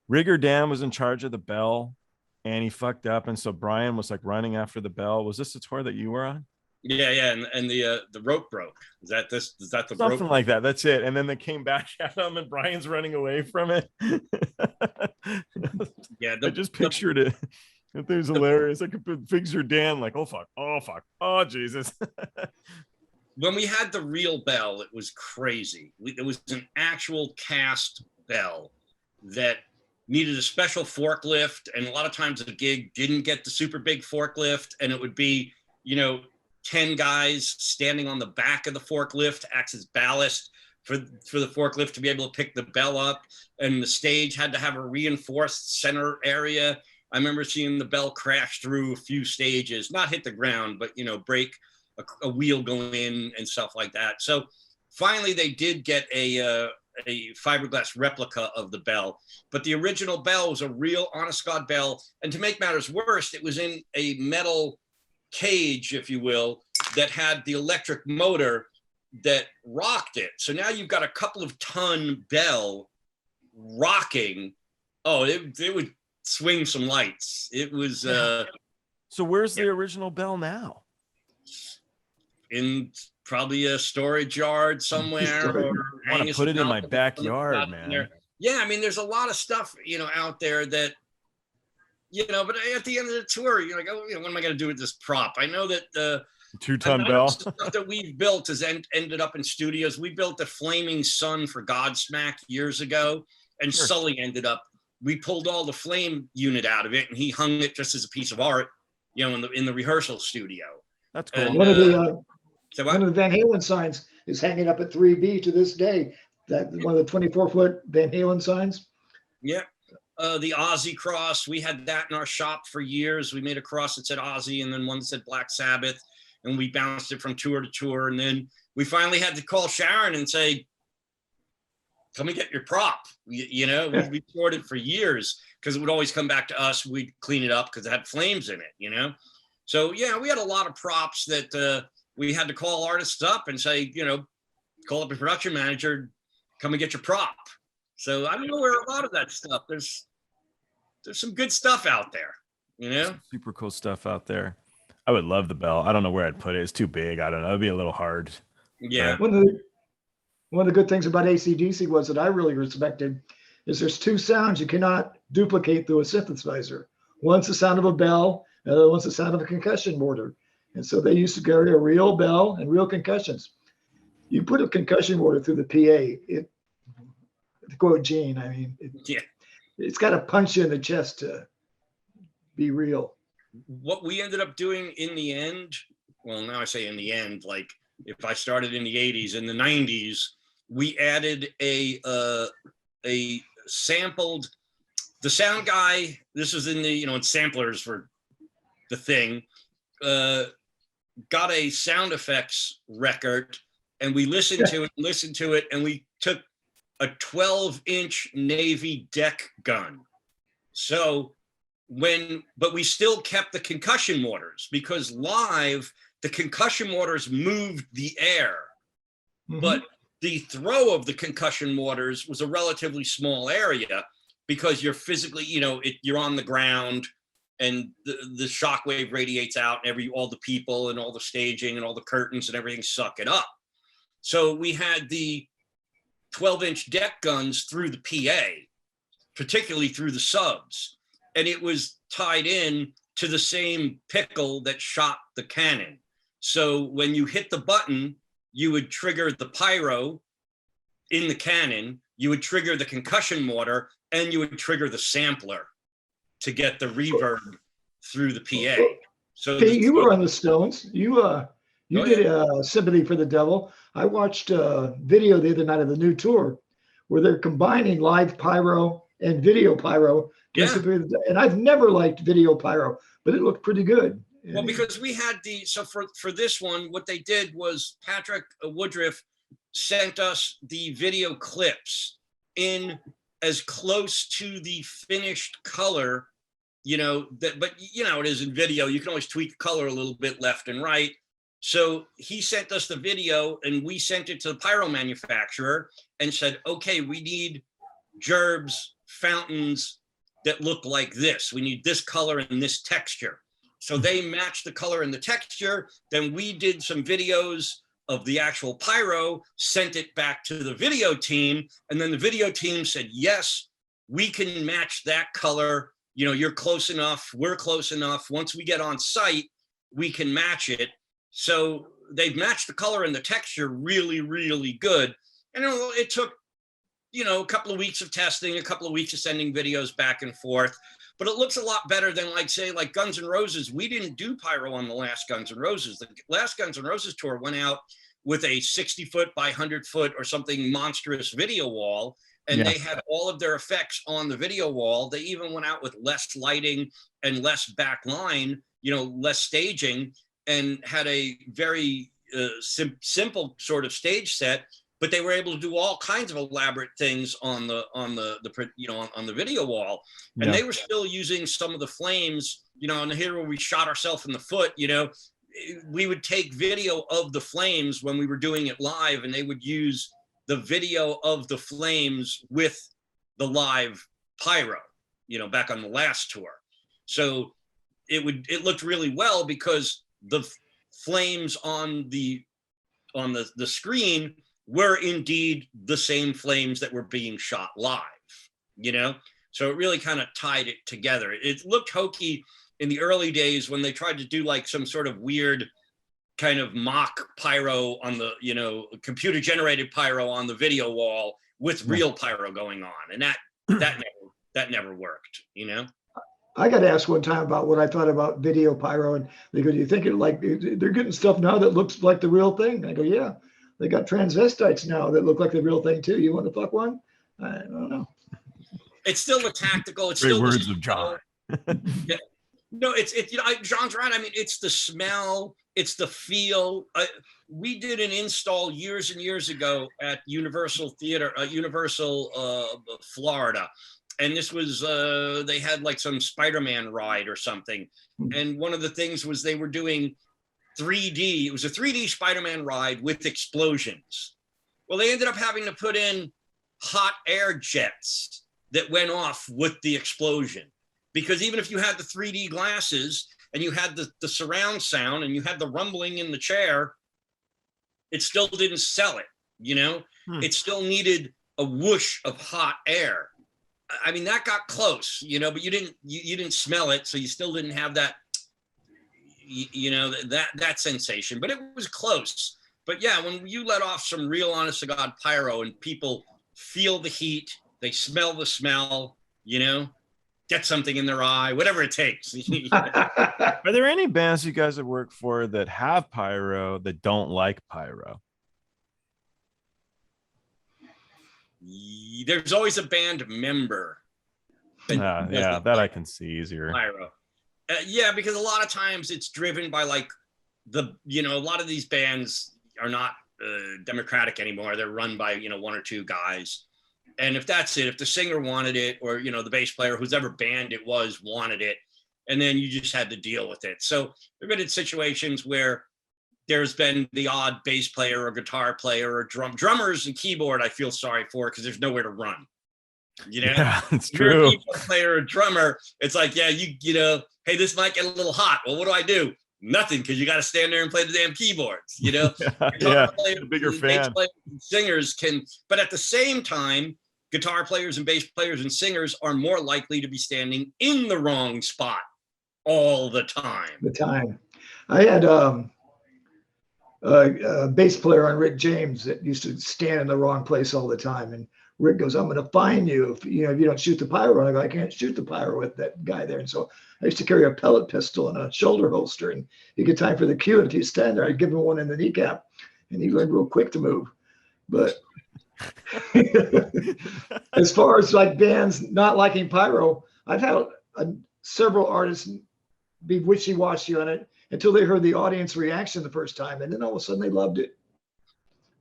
Rigger Dan was in charge of the bell, and he fucked up, and so Brian was like running after the bell. Was this the tour that you were on? Yeah, and the rope broke. Is that the something rope? like that? That's it. And then they came back at him, and Brian's running away from it. Yeah, I just pictured it. That thing's hilarious. I could picture Dan like, oh fuck, oh Jesus. When we had the real bell, it was crazy. It was an actual cast bell that needed a special forklift, and a lot of times the gig didn't get the super big forklift, and it would be, 10 guys standing on the back of the forklift to act as ballast for the forklift to be able to pick the bell up, and the stage had to have a reinforced center area. I remember seeing the bell crash through a few stages, not hit the ground, but break a wheel going in and stuff like that. So finally they did get a fiberglass replica of the bell, but the original bell was a real honest God bell. And to make matters worse, it was in a metal cage, if you will, that had the electric motor that rocked it. So now you've got a couple of ton bell rocking. Oh, it would swing some lights. It was so where's the original bell now? In probably a storage yard somewhere. Or I want to put it in my backyard, man. Yeah, I mean, there's a lot of stuff out there that but at the end of the tour, you're like, oh, what am I going to do with this prop? I know that the 2-ton bell stuff that we've built has ended up in studios. We built a Flaming Sun for Godsmack years ago, and sure. Sully ended up. We pulled all the flame unit out of it, and he hung it just as a piece of art, in the rehearsal studio. That's cool. And, one of the Van Halen signs is hanging up at 3B to this day. That one of the 24-foot Van Halen signs. Yeah. The Ozzy cross, we had that in our shop for years. We made a cross that said Ozzy and then one that said Black Sabbath, and we bounced it from tour to tour. And then we finally had to call Sharon and say, come and get your prop. We stored it for years because it would always come back to us. We'd clean it up because it had flames in it, So, yeah, we had a lot of props that we had to call artists up and say, call up a production manager, come and get your prop. So I don't know where a lot of that stuff. There's some good stuff out there, Some super cool stuff out there. I would love the bell. I don't know where I'd put it. It's too big. I don't know. It'd be a little hard. Yeah. One of the good things about AC/DC was that I really respected is there's two sounds you cannot duplicate through a synthesizer. One's the sound of a bell, and the other one's the sound of a concussion mortar. And so they used to carry a real bell and real concussions. You put a concussion mortar through the PA, to quote Gene, I mean, it's got to punch you in the chest to be real. What we ended up doing in the end, well, now I say in the end, like if I started in the 80s, in the 90s, we added a sampled, the sound guy, this was in the, in samplers for the thing, got a sound effects record, and we listened to it, and we took a 12-inch Navy deck gun. So but we still kept the concussion mortars because live, the concussion mortars moved the air, but the throw of the concussion mortars was a relatively small area because you're physically, you're on the ground and the shockwave radiates out and all the people and all the staging and all the curtains and everything suck it up. So we had the 12-inch deck guns through the PA, particularly through the subs. And it was tied in to the same pickle that shot the cannon. So when you hit the button, you would trigger the pyro in the cannon, you would trigger the concussion mortar, and you would trigger the sampler to get the reverb through the PA. So hey, you were on the Stones. You did Sympathy for the Devil. I watched a video the other night of the new tour where they're combining live pyro and video pyro. Yeah. And I've never liked video pyro, but it looked pretty good. Well, because we had for this one, what they did was Patrick Woodruff sent us the video clips in as close to the finished color, but it is in video. You can always tweak the color a little bit left and right. So he sent us the video and we sent it to the pyro manufacturer and said, okay, we need gerbs, fountains that look like this. We need this color and this texture. So they matched the color and the texture. Then we did some videos of the actual pyro, sent it back to the video team. And then the video team said, yes, we can match that color. You know, you're close enough. We're close enough. Once we get on site, we can match it. So they've matched the color and the texture really, really good. And it took, you know, a couple of weeks of testing, a couple of weeks of sending videos back and forth, but it looks a lot better than like, say, like Guns N' Roses. We didn't do pyro on the last Guns N' Roses. The last Guns N' Roses tour went out with a 60-foot by 100-foot or something monstrous video wall. And they had all of their effects on the video wall. They even went out with less lighting and less backline, you know, less staging, and had a very simple sort of stage set, but they were able to do all kinds of elaborate things on the you know, on the video wall. And they were still using some of the flames, you know, and here where we shot ourselves in the foot, you know, we would take video of the flames when we were doing it live, and they would use the video of the flames with the live pyro, you know, back on the last tour. So it looked really well because the flames on the screen were indeed the same flames that were being shot live, you know? So it really kind of tied it together. It looked hokey in the early days when they tried to do like some sort of weird kind of mock pyro on the, you know, computer generated pyro on the video wall with real pyro going on. And that never worked, you know? I got asked one time about what I thought about video pyro, and they go, "Do you think it like they're getting stuff now that looks like the real thing?" I go, "Yeah, they got transvestites now that look like the real thing too. You want to fuck one?" I don't know. It's still the tactical. It's Great still words of John. Yeah. No, it's you know, John's right. I mean, it's the smell, it's the feel. We did an install years and years ago at Universal Theater, Florida. And this was, they had like some Spider-Man ride or something. And one of the things was they were doing 3D. It was a 3D Spider-Man ride with explosions. Well, they ended up having to put in hot air jets that went off with the explosion. Because even if you had the 3D glasses and you had the surround sound and you had the rumbling in the chair, it still didn't sell it, you know? It still needed a whoosh of hot air. I mean, that got close, you know, but you didn't smell it, so you still didn't have that, you know, that sensation. But it was close. But yeah, when you let off some real honest to God pyro and people feel the heat, they smell the smell, you know, get something in their eye, whatever it takes. Are there any bands you guys have worked for that have pyro that don't like pyro? There's always a band member. Yeah, that I can see easier. Pyro. Yeah, because a lot of times it's driven by like you know, a lot of these bands are not democratic anymore. They're run by, you know, one or two guys. And if that's it, if the singer wanted it, or, you know, the bass player, whoever band it was, wanted it, and then you just had to deal with it. So there've been situations where there's been the odd bass player or guitar player or drummers and keyboard I feel sorry for because there's nowhere to run. You know, yeah, it's if you're true. a keyboard player or drummer, it's like, yeah, you know, hey, this might get a little hot. Well, what do I do? Nothing, because you got to stand there and play the damn keyboards, you know? Yeah, players, a bigger fan. Singers can, but at the same time, guitar players and bass players and singers are more likely to be standing in the wrong spot all the time. I had a bass player on Rick James that used to stand in the wrong place all the time. And Rick goes, "I'm going to fine you if you don't shoot the pyro." And I go, "I can't shoot the pyro with that guy there." And so I used to carry a pellet pistol and a shoulder holster, and you get time for the cue. And if you stand there, I'd give him one in the kneecap, and he learned real quick to move. But as far as like bands not liking pyro, I've had several artists be wishy-washy on it until they heard the audience reaction the first time, and then all of a sudden they loved it.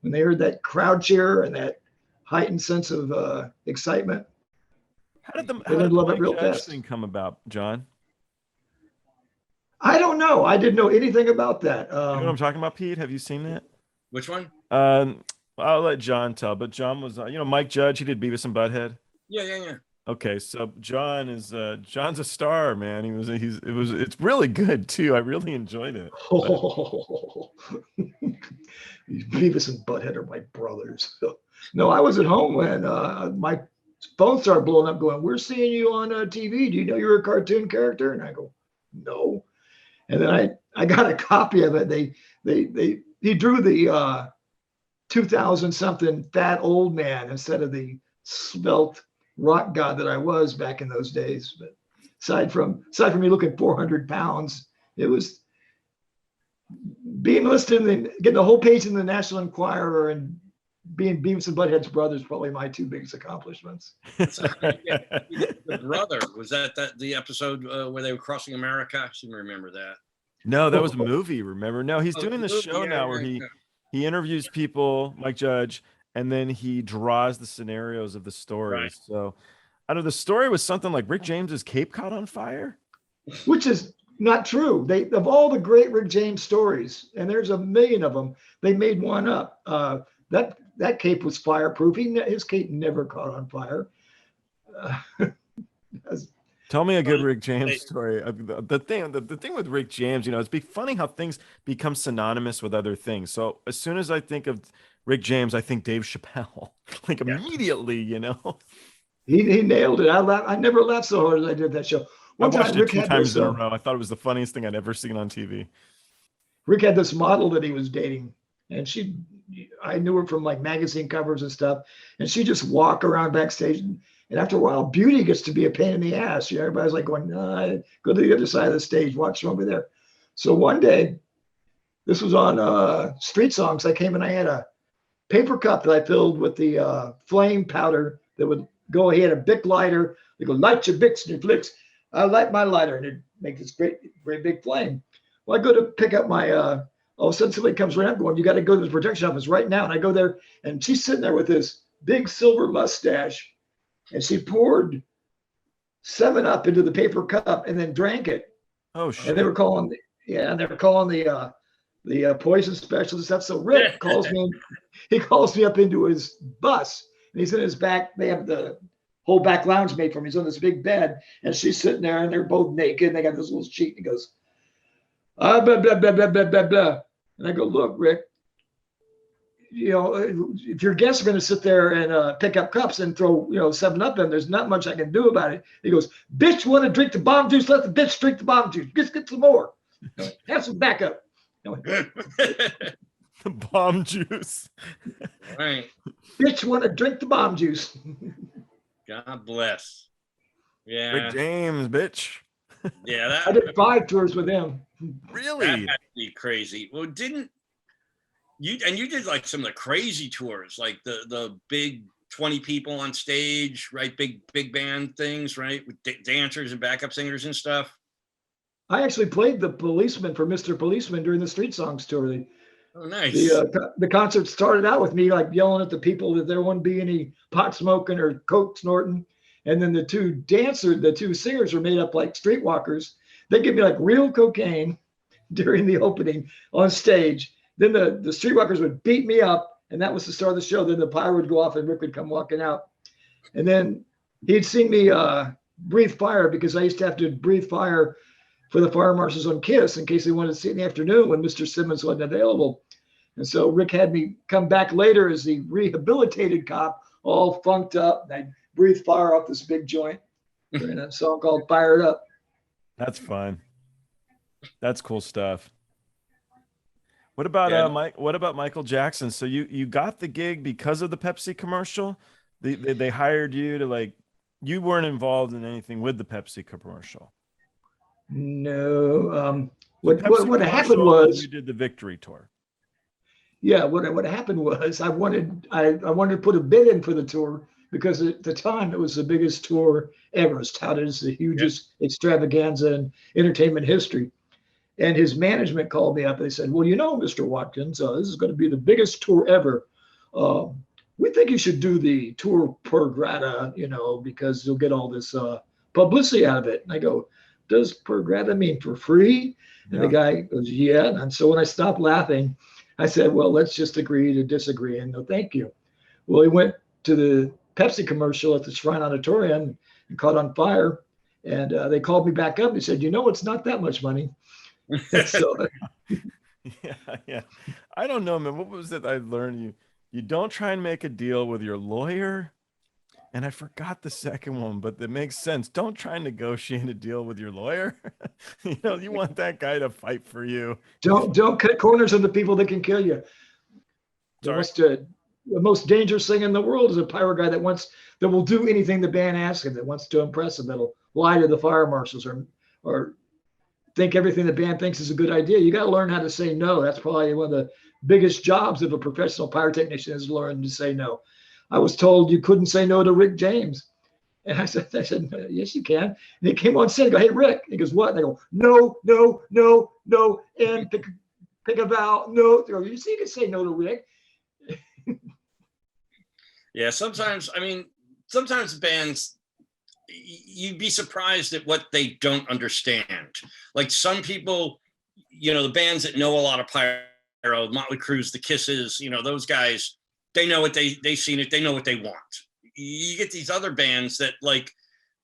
When they heard that crowd cheer and that heightened sense of excitement, how did the love it real Mike Judge fast thing come about, John? I don't know. I didn't know anything about that. You know what I'm talking about, Pete? Have you seen that? Which one? I'll let John tell, but John was, Mike Judge. He did Beavis and Butthead. Yeah. Okay, so John's a star, man. It's really good too. I really enjoyed it. Oh, Beavis and Butthead are my brothers. No, I was at home when my phone started blowing up going, "We're seeing you on TV. Do you know you're a cartoon character?" And I go, "No." And then I got a copy of it. He drew the 2000 something fat old man instead of the svelte rock god that I was back in those days. But aside from me looking 400 pounds, it was being listed and getting the whole page in the National Enquirer and being Beavis and Butthead's brothers, probably my two biggest accomplishments. The brother, was that the episode where they were crossing America? I seem to remember that. No, that was a movie. Remember? No, he's doing the show now where he interviews people, Mike Judge, and then he draws the scenarios of the stories. Right. So, I know the story was something like Rick James's cape caught on fire, which is not true. Of all the great Rick James stories, and there's a million of them, they made one up. That cape was fireproof. His cape never caught on fire. Tell me a good Rick James story. The thing with Rick James, it's funny how things become synonymous with other things. So as soon as I think of Rick James, I think Dave Chappelle, immediately. He nailed it. I never laughed so hard as I did that show. I watched it 2 times in a row. I thought it was the funniest thing I'd ever seen on TV. Rick had this model that he was dating, and I knew her from magazine covers and stuff, and she just walk around backstage, and after a while, beauty gets to be a pain in the ass. Everybody's going, "No, go to the other side of the stage, watch them over there." So one day, this was on Street Songs. I came and I had a paper cup that I filled with the flame powder that would go. He had a Bic lighter. They go, "Light your Bics and your flicks." I light my lighter, and it make this great big flame. Well, I go to pick up my. All of a sudden, somebody comes right up going, "You got to go to the protection office right now." And I go there, and she's sitting there with this big silver mustache, and she poured 7-Up into the paper cup and then drank it. Oh shit! And they were calling the poison specialist stuff. So Rick calls me. He calls me up into his bus, and he's in his back. They have the whole back lounge made for him. He's on this big bed, and she's sitting there, and they're both naked. And they got this little sheet. And he goes, blah, blah, blah, blah, blah, blah, blah. And I go, "Look, Rick, if your guests are going to sit there and pick up cups and throw, 7-Up in, there's not much I can do about it." He goes, "Bitch, want to drink the bomb juice? Let the bitch drink the bomb juice. Just get some more. Have some backup." The bomb juice. Right. "Bitch, want to drink the bomb juice." God bless. Yeah. Rick James, bitch. Yeah. I did 5 tours with him. Really? That had to be crazy. Well, didn't you? And you did some of the crazy tours, like the big 20 people on stage, right? Big band things, right? With dancers and backup singers and stuff. I actually played the policeman for Mr. Policeman during the Street Songs tour. Oh, nice. The concert started out with me yelling at the people that there wouldn't be any pot smoking or coke snorting. And then the two singers were made up like streetwalkers. They give me real cocaine during the opening on stage. Then the streetwalkers would beat me up, and that was the start of the show. Then the pyro would go off, and Rick would come walking out. And then he'd seen me breathe fire, because I used to have to breathe fire for the fire marshals on KISS in case they wanted to see it in the afternoon when Mr. Simmons wasn't available. And so Rick had me come back later as the rehabilitated cop, all funked up, and I'd breathe fire off this big joint during a song called "Fired Up." That's fun. That's cool stuff. What about Mike? What about Michael Jackson? So you got the gig because of the Pepsi commercial. They hired you to you weren't involved in anything with the Pepsi commercial. No. What happened was you did the Victory tour. Yeah. What happened was I wanted to put a bid in for the tour, because at the time it was the biggest tour ever. It's touted as the hugest extravaganza in entertainment history. And his management called me up and they said, "Well, Mr. Watkins, this is going to be the biggest tour ever. We think you should do the tour per grata, because you'll get all this publicity out of it." And I go, "Does per grata mean for free?" And the guy goes, yeah. And so when I stopped laughing, I said, well, let's just agree to disagree and no thank you. Well, he went to the Pepsi commercial at the Shrine Auditorium and caught on fire. And they called me back up and said, it's not that much money. So, yeah. I don't know, man. What was it I learned? You don't try and make a deal with your lawyer. And I forgot the second one, but it makes sense. Don't try and negotiate a deal with your lawyer. You want that guy to fight for you. Don't cut corners on the people that can kill you. The most dangerous thing in the world is a pyro guy that will do anything the band asks him, that wants to impress them, that'll lie to the fire marshals or think everything the band thinks is a good idea. You got to learn how to say no. That's probably one of the biggest jobs of a professional pyrotechnician, is learn to say no. I was told you couldn't say no to Rick James. And I said, yes, you can. And he came on set and go, hey, Rick. He goes, what? And I go, no. And pick a vowel. No. You see, you can say no to Rick. Yeah, sometimes bands, you'd be surprised at what they don't understand. Like some people, the bands that know a lot of pyro, Motley Crue's, the Kisses, those guys, they know what they've seen it. They know what they want. You get these other bands that like,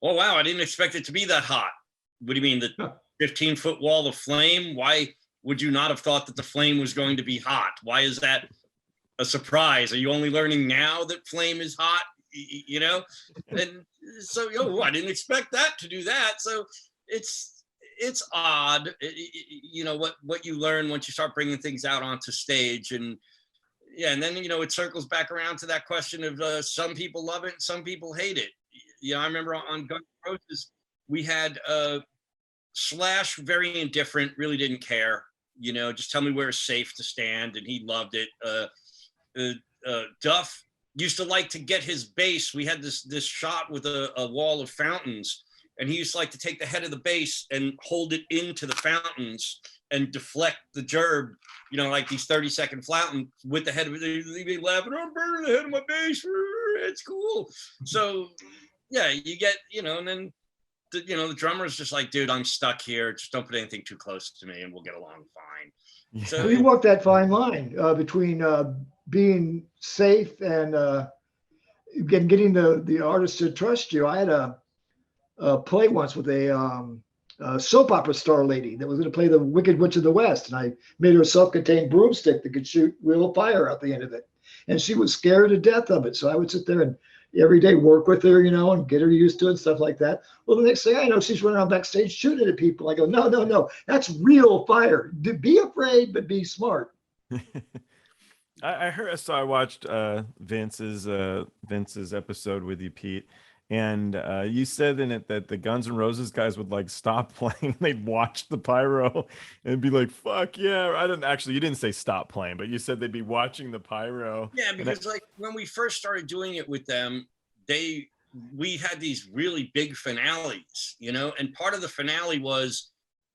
oh, wow, I didn't expect it to be that hot. What do you mean, the 15-foot wall of flame? Why would you not have thought that the flame was going to be hot? Why is that a surprise? Are you only learning now that flame is hot? And so, I didn't expect that to do that. So it's odd, what you learn once you start bringing things out onto stage. And yeah, and then, it circles back around to that question of some people love it, some people hate it. I remember on Guns N' Roses, we had Slash, very indifferent, really didn't care, just tell me where it's safe to stand, and he loved it. Duff used to like to get his bass. We had this shot with a wall of fountains, and he used to like to take the head of the bass and hold it into the fountains and deflect the gerb, like these 30-second fountains with the head of it. They'd be laughing, I'm burning the head of my bass. It's cool. So yeah, you get, and then the drummer's just like, dude, I'm stuck here. Just don't put anything too close to me and we'll get along fine. Yeah. So you walk that fine line between being safe and getting the artist to trust you. I had a play once with a soap opera star lady that was going to play the Wicked Witch of the West, and I made her a self-contained broomstick that could shoot real fire out the end of it, and she was scared to death of it. So I would sit there and every day work with her, and get her used to it and stuff like that. Well, the next thing I know, she's running around backstage shooting at people. I go, no, that's real fire. Be afraid, but be smart. I watched Vince's episode with you, Pete, and you said in it that the Guns N' Roses guys would like stop playing, they'd watch the pyro and be like, fuck yeah. You didn't say stop playing, but you said they'd be watching the pyro. Yeah, because like when we first started doing it with them, we had these really big finales, and part of the finale was,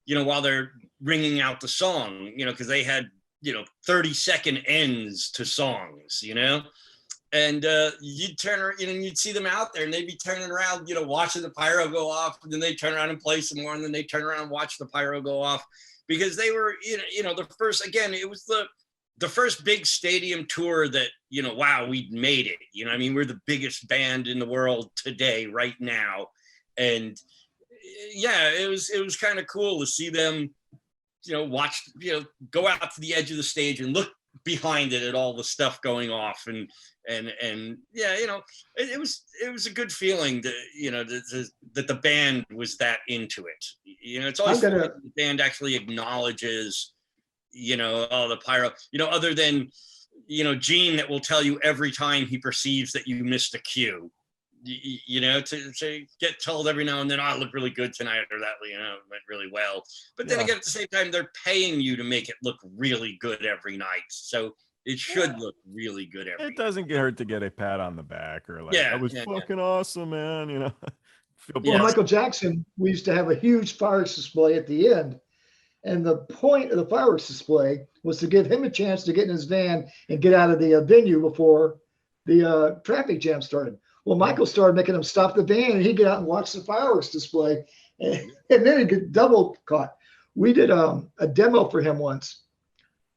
while they're ringing out the song, because they had 30-second ends to songs, and you'd turn around, and you'd see them out there and they'd be turning around, watching the pyro go off, and then they turn around and play some more, and then they turn around and watch the pyro go off, because they were, the first, again, it was the first big stadium tour that, wow, we made it, we're the biggest band in the world today, right now. And yeah, it was kind of cool to see them, watch, go out to the edge of the stage and look behind it at all the stuff going off, and yeah, it was a good feeling that the band was that into it. It's always the band actually acknowledges, the pyro, other than, Gene, that will tell you every time he perceives that you missed a cue. To get told every now and then, I look really good tonight, or that, it went really well. But then again, at the same time, they're paying you to make it look really good every night. So it should look really good every night. It doesn't hurt to get a pat on the back or like, that was fucking awesome, man. Well, Michael Jackson, we used to have a huge fireworks display at the end. And the point of the fireworks display was to give him a chance to get in his van and get out of the venue before the traffic jam started. Well, Michael started making him stop the van, and he'd get out and watch the fireworks display, and then he'd get double caught. we did a demo for him once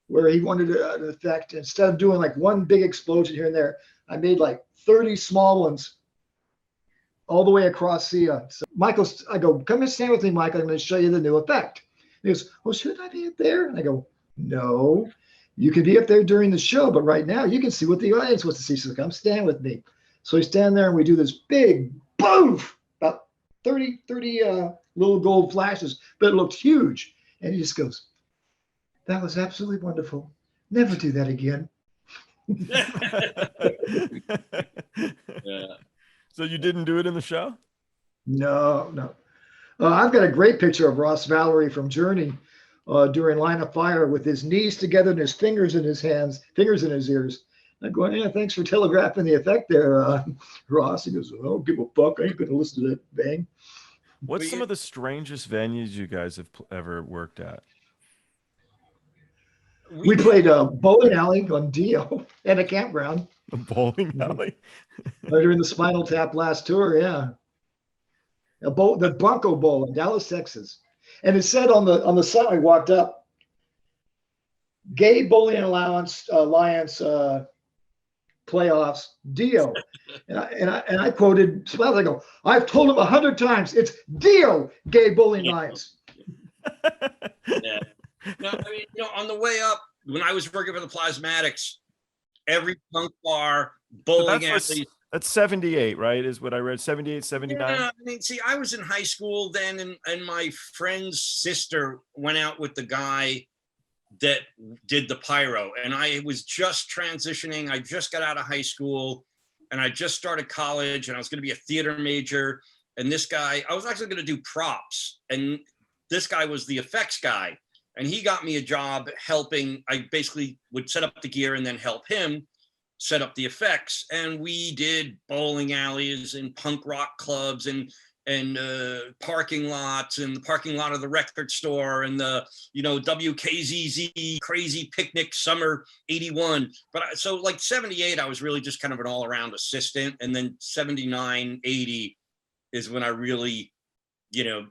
where he wanted an effect. Instead of doing like one big explosion here and there, I made like 30 small ones all the way across the. So Michael, I go, come and stand with me, Michael. I'm going to show you the new effect. He goes, well, shouldn't I be up there? And I go, no, you can be up there during the show, but right now you can see what the audience wants to see. So come stand with me. So we stand there and we do this big boof, about 30 little gold flashes, but it looked huge. And he just goes, that was absolutely wonderful. Never do that again. Yeah. So you didn't do it in the show? No. I've got a great picture of Ross Valerie from Journey during Line of Fire with his knees together and his fingers in his hands, fingers in his ears. I'm going, yeah, thanks for telegraphing the effect there, Ross. He goes, oh, give a fuck. I ain't going to listen to that bang. What's some of the strangest venues you guys have ever worked at? We played a bowling alley on Dio and a campground. A bowling alley? During the Spinal Tap last tour, yeah. The Bronco Bowl in Dallas, Texas. And it said on the side we walked up, Gay Bowling Alliance playoffs, Dio. And I quoted Spinal. I go, I've told him 100 times, it's Dio Gay Bowling Alliance. Yeah. No, I mean, on the way up, when I was working for the Plasmatics, every punk bar, bowling alley. That's 78, right? Is what I read. 78, 79. Yeah, I mean, see, I was in high school then, and my friend's sister went out with the guy that did the Pyro, and I was just transitioning. I just got out of high school, and I just started college, and I was going to be a theater major. And this guy, I was actually going to do props, and this guy was the effects guy, and he got me a job helping. I basically would set up the gear and then help him set up the effects. And we did bowling alleys and punk rock clubs and parking lots and the parking lot of the record store and the, WKZZ crazy picnic summer 81. But so like 78, I was really just kind of an all around assistant. And then 79, 80 is when I really,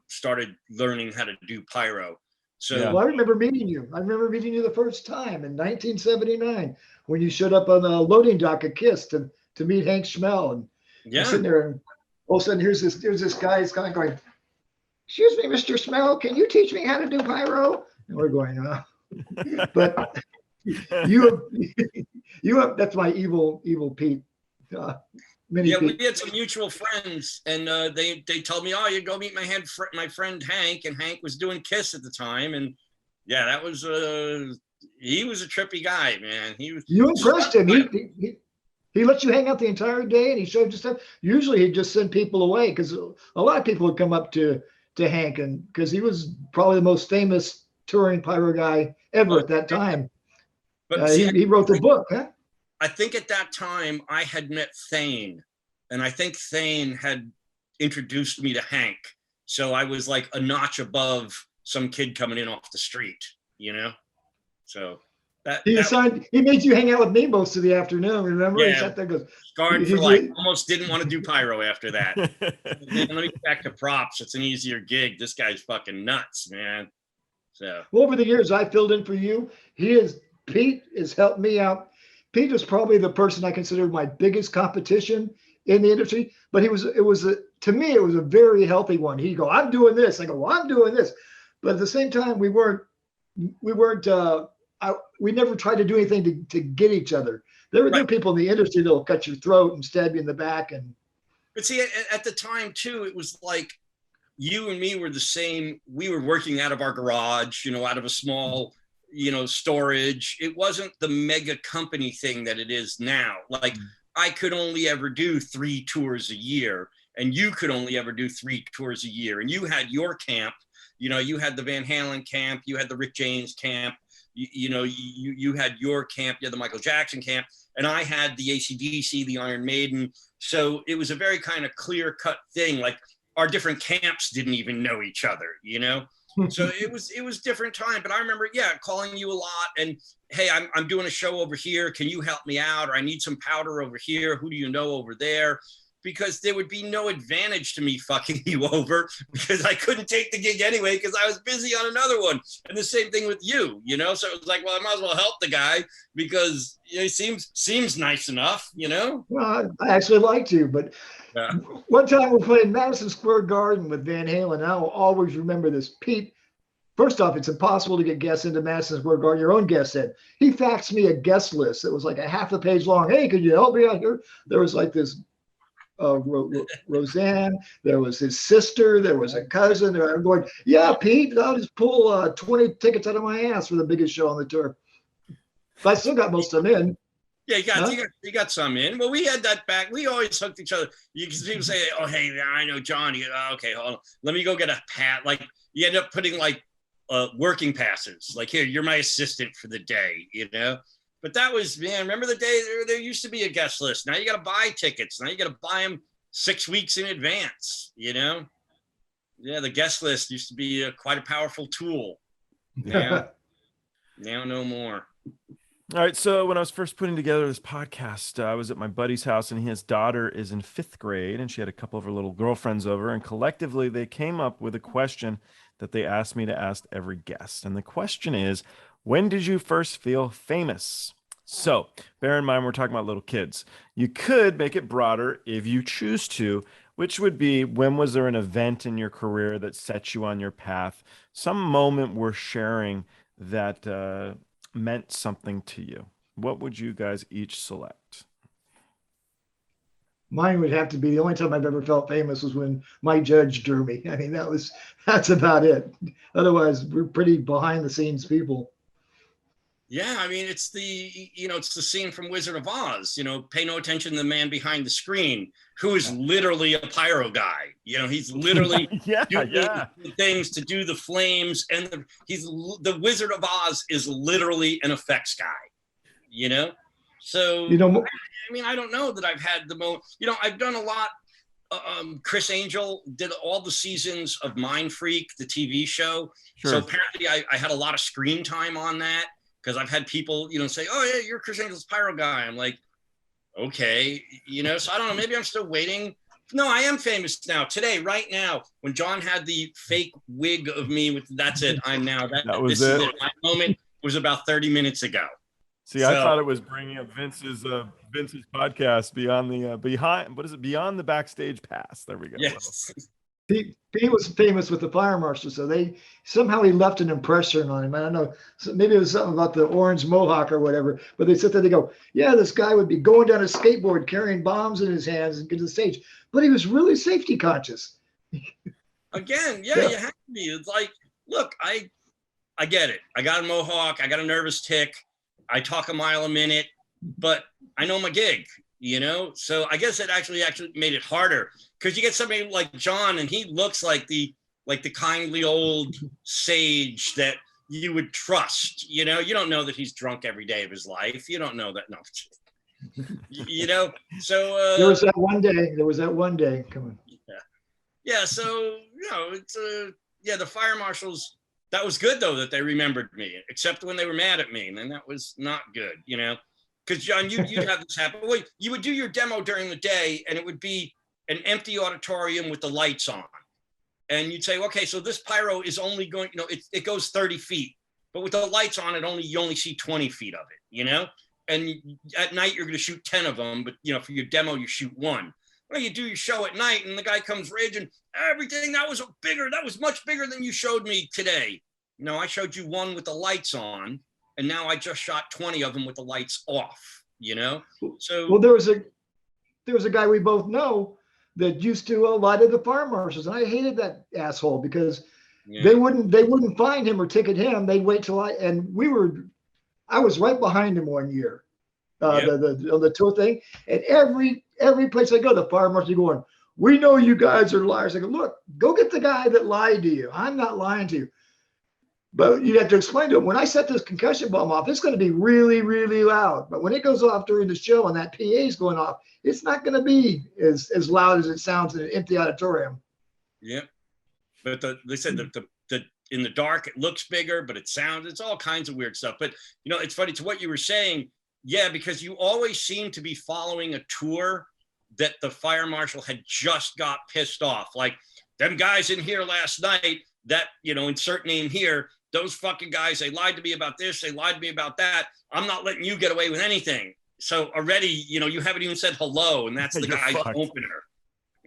started learning how to do pyro. So yeah. Well, I remember meeting you. The first time in 1979 when you showed up on the loading dock at KISS to meet Hank Schmel. And yeah, I'm sitting there, and all of a sudden here's this guy. He's kind of going, "Excuse me, Mr. Schmel, can you teach me how to do pyro?" And we're going, but you have that's my evil Pete. We had some mutual friends, and they told me, "Oh, you go meet my friend Hank," and Hank was doing KISS at the time, and yeah, that was he was a trippy guy, man. You impressed him. He let you hang out the entire day, and he showed you stuff. Usually, he'd just send people away because a lot of people would come up to Hank, and because he was probably the most famous touring pyro guy ever at that time. But he wrote the book, huh? I think at that time I had met Thaine, and I think Thaine had introduced me to Hank. So I was like a notch above some kid coming in off the street, So he made you hang out with me most of the afternoon. Remember? Yeah, he sat there and goes, scarred for like almost didn't want to do pyro after that. Let me get back to props. It's an easier gig. This guy's fucking nuts, man. So over the years I filled in for you. Pete has helped me out. Pete is probably the person I consider my biggest competition in the industry, but to me, it was a very healthy one. He'd go, I'm doing this. I go, well, I'm doing this. But at the same time, we never tried to do anything to get each other. There are people in the industry that'll cut your throat and stab you in the back. But see, at the time too, it was like you and me were the same. We were working out of our garage, out of a small, storage. It wasn't the mega company thing that it is now. Like I could only ever do 3 tours a year, and you could only ever do 3 tours a year. And you had your camp, you had the Van Halen camp, you had the Rick James camp, you had your camp, you had the Michael Jackson camp, and I had the AC/DC, the Iron Maiden. So it was a very kind of clear cut thing. Like our different camps didn't even know each other, So it was different time. But I remember, calling you a lot and, hey, I'm doing a show over here. Can you help me out? Or I need some powder over here. Who do you know over there? because there would be no advantage to me fucking you over because I couldn't take the gig anyway because I was busy on another one. And the same thing with you, you know? So it was like, well, I might as well help the guy because he seems nice enough, you know? Well, I actually like to, but one time we played Madison Square Garden with Van Halen. I'll always remember this. Pete, first off, it's impossible to get guests into Madison Square Garden. Your own guest said. He faxed me a guest list. It was like a half a page long. Hey, could you help me out here? There was like this Roseanne, there was his sister, there was a cousin. I'm going, yeah, Pete, I'll just pull 20 tickets out of my ass for the biggest show on the tour. But I still got most of them in. Yeah, you got some in. Well, we had that back. We always hooked each other. You can people say, oh, hey, I know John. Okay, hold on. Let me go get a pat. Like you end up putting like working passes. Like here, you're my assistant for the day, you know? But that was, man, remember the day there used to be a guest list. Now you got to buy tickets. Now you got to buy them 6 weeks in advance, you know? Yeah, the guest list used to be quite a powerful tool. Now no more. All right, so when I was first putting together this podcast, I was at my buddy's house, and his daughter is in 5th grade, and she had a couple of her little girlfriends over, and collectively they came up with a question that they asked me to ask every guest. And the question is, when did you first feel famous? So bear in mind, we're talking about little kids. You could make it broader if you choose to, which would be, when was there an event in your career that set you on your path? Some moment worth sharing that meant something to you. What would you guys each select? Mine would have to be, the only time I've ever felt famous was when my judge drew me. I mean, that's about it. Otherwise, we're pretty behind the scenes people. Yeah, I mean, it's the scene from Wizard of Oz, you know, pay no attention to the man behind the screen, who is literally a pyro guy. You know, he's literally doing things to do the flames. And the Wizard of Oz is literally an effects guy, you know? So, you know, I mean, I don't know that I've had the most, you know, I've done a lot. Chris Angel did all the seasons of Mind Freak, the TV show. Sure. So apparently I had a lot of screen time on that. Because I've had people, you know, say, oh, yeah, you're Chris Angel's pyro guy. I'm like, okay, you know, so I don't know. Maybe I'm still waiting. No, I am famous now. Today, right now, when John had the fake wig of me with that's it, I'm now. That was it. My moment was about 30 minutes ago. See, I thought it was bringing up Vince's podcast beyond the beyond the backstage pass. There we go. Yes. He was famous with the fire marshal, so he left an impression on him. I don't know, maybe it was something about the orange mohawk or whatever, but they sit there, they go, yeah, this guy would be going down a skateboard carrying bombs in his hands and get to the stage, but he was really safety conscious. Again, you have to be. It's like, look, I get it. I got a mohawk, I got a nervous tick, I talk a mile a minute, but I know my gig, you know? So I guess it actually made it harder. Because you get somebody like John, and he looks like the kindly old sage that you would trust. You know, you don't know that he's drunk every day of his life. You don't know that. No, you know. So there was that one day. Come on. Yeah. So you know, it's the fire marshals. That was good though that they remembered me, except when they were mad at me, and then that was not good. You know, because John, you'd have this happen. Well, you would do your demo during the day, and it would be an empty auditorium with the lights on. And you'd say, okay, so this pyro is only going, you know, it goes 30 feet, but with the lights on, you only see 20 feet of it, you know? And at night, you're going to shoot 10 of them, but, you know, for your demo, you shoot 1. Well, you do your show at night, and the guy comes raging, everything, that was much bigger than you showed me today. No, I showed you 1 with the lights on, and now I just shot 20 of them with the lights off, you know? So, well, there was a guy we both know that used to lie to the fire marshals, and I hated that asshole because they wouldn't find him or ticket him. They'd wait till I was right behind him one year, the tour thing, and every place I go, the fire marshals are going, we know you guys are liars. I go, look, go get the guy that lied to you. I'm not lying to you. But you have to explain to him, when I set this concussion bomb off, it's going to be really, really loud. But when it goes off during the show and that PA is going off, it's not going to be as loud as it sounds in an empty auditorium. Yeah. But they said that in the dark, it looks bigger, but it's all kinds of weird stuff. But, you know, it's funny to what you were saying. Yeah, because you always seem to be following a tour that the fire marshal had just got pissed off. Like, them guys in here last night that, you know, insert name here, those fucking guys, they lied to me about this, they lied to me about that. I'm not letting you get away with anything. So already, you know, you haven't even said hello, and that's the guy's opener.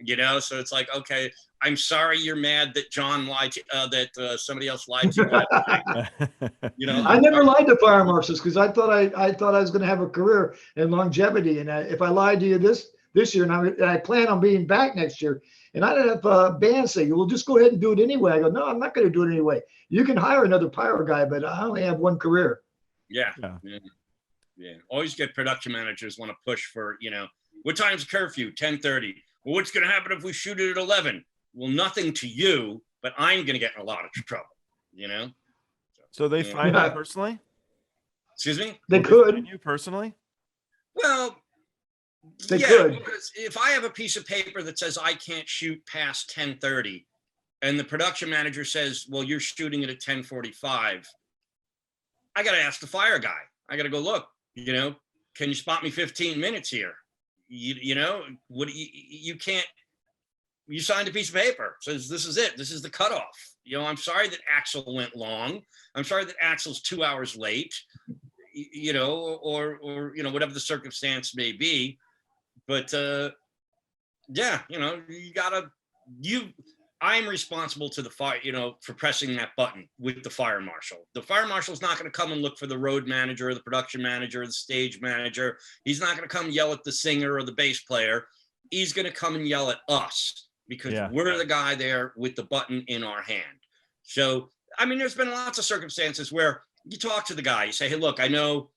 You know, so it's like, okay, I'm sorry you're mad that John lied to, that somebody else lied to you. You know, I never lied to fire marshals because I thought I was going to have a career in longevity, and if I lied to you this year, and I plan on being back next year, and I didn't have bands say, well, just go ahead and do it anyway. I go, no, I'm not going to do it anyway. You can hire another pyro guy, but I only have one career. Yeah. Always get production managers want to push for, you know, what time's curfew? 10:30. Well, what's going to happen if we shoot it at 11? Well, nothing to you, but I'm going to get in a lot of trouble, you know? So they find you personally? Excuse me? They could. Find you personally? Well, they could. Because if I have a piece of paper that says I can't shoot past 10:30, and the production manager says, well, you're shooting it at 10:45, I got to ask the fire guy. I got to go, look, you know, can you spot me 15 minutes here? You know, what you can't, you signed a piece of paper, says this is it, this is the cutoff. You know, I'm sorry that Axel went long. I'm sorry that Axel's 2 hours late, you know, or you know, whatever the circumstance may be. But yeah, you know, I'm responsible to the fire, you know, for pressing that button with the fire marshal. The fire marshal's not going to come and look for the road manager or the production manager or the stage manager. He's not going to come yell at the singer or the bass player. He's going to come and yell at us because we're the guy there with the button in our hand. So, I mean, there's been lots of circumstances where you talk to the guy, you say, hey, look, I know,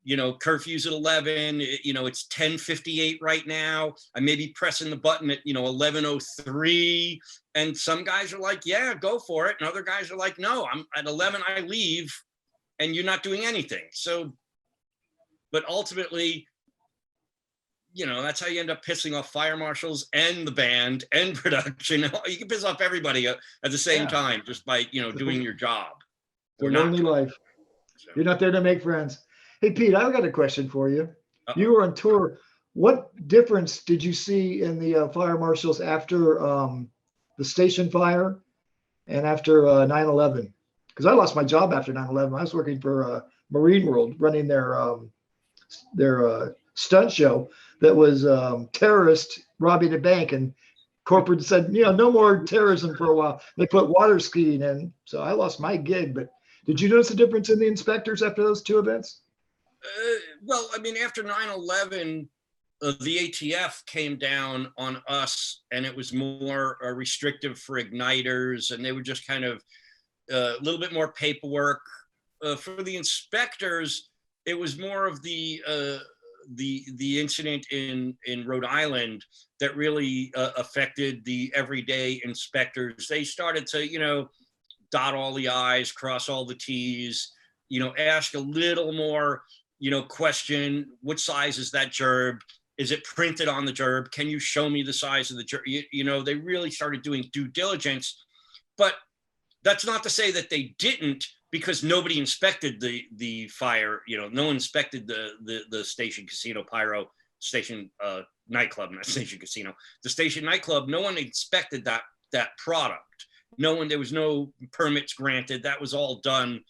you know, curfew's at 11, you know, it's 10:58 right now. I may be pressing the button at, you know, 11:03. And some guys are like, yeah, go for it. And other guys are like, no, I'm at 11, I leave and you're not doing anything. So, but ultimately, you know, that's how you end up pissing off fire marshals and the band and production. You can piss off everybody at the same time just by, you know, doing your job. It's a lonely life. So. You're not there to make friends. Hey, Pete, I've got a question for you. You were on tour. What difference did you see in the fire marshals after the station fire and after 9/11? Because I lost my job after 9/11. I was working for Marine World, running their stunt show that was terrorists robbing a bank, and corporate said, you know, no more terrorism for a while. They put water skiing in, so I lost my gig. But did you notice a difference in the inspectors after those two events? Well, I mean, after 9/11, the ATF came down on us, and it was more restrictive for igniters, and they were just kind of a little bit more paperwork. For the inspectors, it was more of the incident in Rhode Island that really affected the everyday inspectors. They started to, you know, dot all the I's, cross all the T's, you know, ask a little more, you know, question, what size is that gerb? Is it printed on the gerb? Can you show me the size of the gerb? You know, they really started doing due diligence, but that's not to say that they didn't, because nobody inspected the fire. You know, no one inspected the station casino Pyro station nightclub, not station casino, the station nightclub. No one inspected that product. There was no permits granted. That was all done,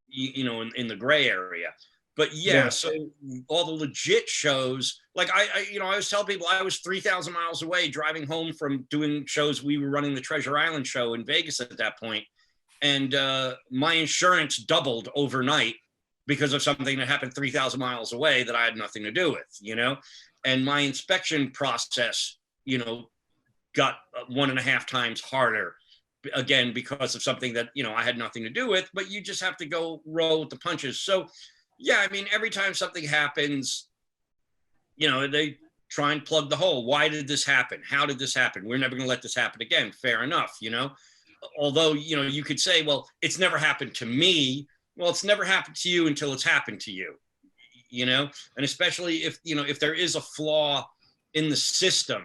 you know, in the gray area. But so all the legit shows, like I always tell people I was 3,000 miles away driving home from doing shows. We were running the Treasure Island show in Vegas at that point. And my insurance doubled overnight because of something that happened 3,000 miles away that I had nothing to do with, you know? And my inspection process, you know, got 1.5 times harder, again, because of something that, you know, I had nothing to do with, but you just have to go roll with the punches. So, yeah, I mean, every time something happens, you know, they try and plug the hole. Why did this happen? How did this happen? We're never going to let this happen again. Fair enough, you know? Although, you know, you could say, well, it's never happened to me. Well, it's never happened to you until it's happened to you, you know? And especially if, you know, if there is a flaw in the system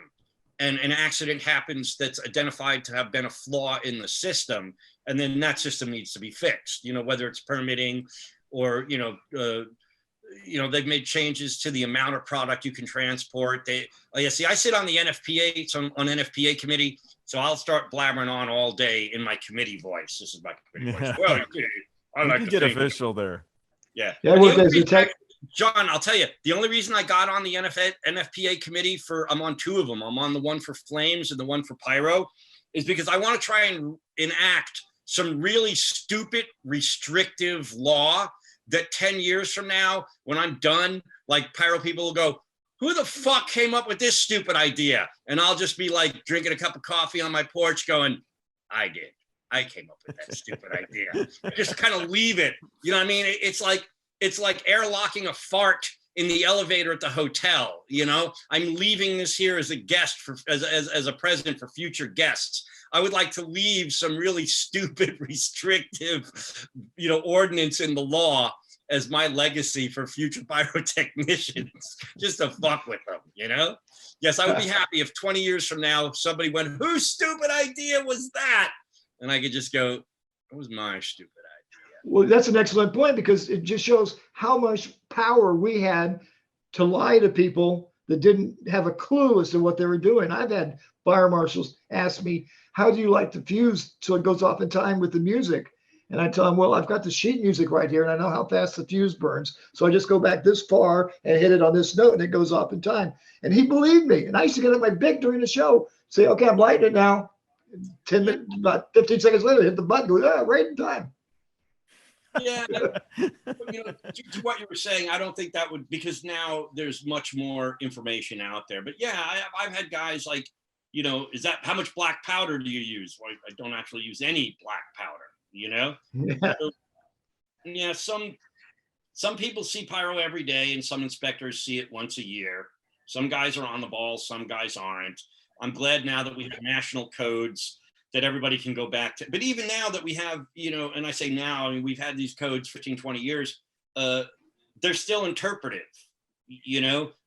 and an accident happens that's identified to have been a flaw in the system, and then that system needs to be fixed, you know, whether it's permitting or, you know, they've made changes to the amount of product you can transport. I sit on the NFPA, so on NFPA committee, so I'll start blabbering on all day in my committee voice. This is my committee voice. Well, I like to get official there. Yeah. Yeah, John, I'll tell you, the only reason I got on the NFPA committee I'm on two of them. I'm on the one for Flames and the one for Pyro, is because I want to try and enact some really stupid, restrictive law that 10 years from now, when I'm done, like Pyro people will go, who the fuck came up with this stupid idea? And I'll just be like drinking a cup of coffee on my porch going, I did. I came up with that stupid idea. Just kind of leave it. You know what I mean? It's like airlocking a fart in the elevator at the hotel. I'm leaving this here as a guest as a present for future guests. I would like to leave some really stupid, restrictive, ordinance in the law as my legacy for future pyrotechnicians, just to fuck with them, Yes, I would be happy if 20 years from now, somebody went, whose stupid idea was that? And I could just go, it was my stupid idea. Well, that's an excellent point, because it just shows how much power we had to lie to people that didn't have a clue as to what they were doing. I've had fire marshals ask me, how do you like the fuse so it goes off in time with the music? And I tell them, well, I've got the sheet music right here and I know how fast the fuse burns. So I just go back this far and hit it on this note and it goes off in time. And he believed me. And I used to get up my big during the show, say, okay, I'm lighting it now. 10 minutes, about 15 seconds later, hit the button, go, right in time. Yeah. To what you were saying, I don't think that would, because now there's much more information out there. But yeah, I've had guys like, is that, how much black powder do you use? Well, I don't actually use any black powder, Yeah. So, yeah, some people see pyro every day and some inspectors see it once a year. Some guys are on the ball, some guys aren't. I'm glad now that we have national codes that everybody can go back to. But even now that we have, and I say now, I mean, we've had these codes 15, 20 years, they're still interpretive.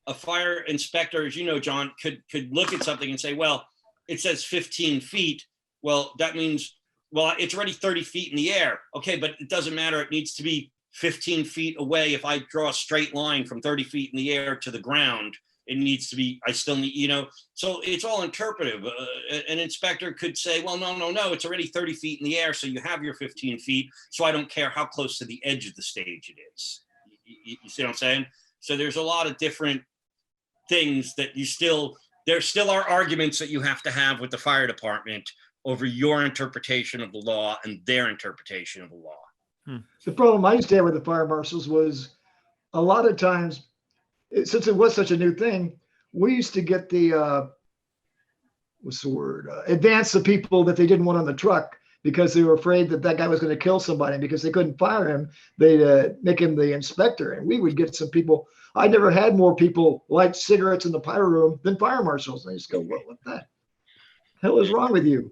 A fire inspector, as you know, John, could look at something and say, well, it says 15 feet. Well, that means, well, it's already 30 feet in the air. Okay, but it doesn't matter. It needs to be 15 feet away. If I draw a straight line from 30 feet in the air to the ground, it needs to be, I still need, so it's all interpretive. An inspector could say, well, no, it's already 30 feet in the air. So you have your 15 feet. So I don't care how close to the edge of the stage it is. You see what I'm saying? So there's a lot of different things that there still are arguments that you have to have with the fire department over your interpretation of the law and their interpretation of the law. The problem I used to have with the fire marshals was a lot of times, since it was such a new thing, we used to get the, advance the people that they didn't want on the truck because they were afraid that guy was going to kill somebody. Because they couldn't fire him, they'd make him the inspector. And we would get some people. I never had more people light cigarettes in the pyro room than fire marshals. And I just go, what the hell is wrong with you?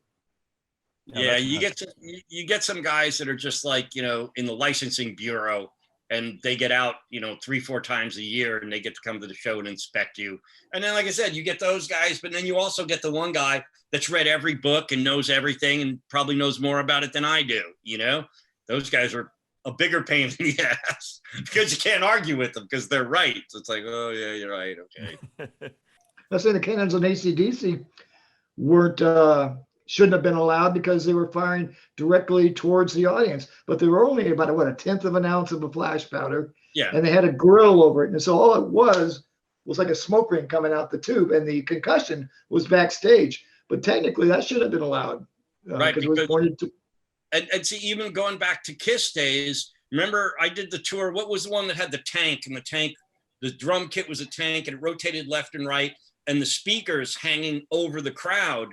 Yeah, you get some guys that are just like, in the licensing bureau, and they get out, 3-4 times a year and they get to come to the show and inspect you. And then, like I said, you get those guys, but then you also get the one guy that's read every book and knows everything and probably knows more about it than I do. Those guys are a bigger pain in the ass because you can't argue with them because they're right. So it's like, oh yeah, you're right. Okay. Let's say the cannons on AC/DC shouldn't have been allowed because they were firing directly towards the audience, but they were only about a 1/10 of an ounce of a flash powder. Yeah. And they had a grill over it. And so all it was like a smoke ring coming out the tube, and the concussion was backstage. But technically that should have been allowed. Right. Because it was pointed to. And see, even going back to KISS days, remember I did the tour. What was the one that had the tank, and the drum kit was a tank and it rotated left and right, and the speakers hanging over the crowd.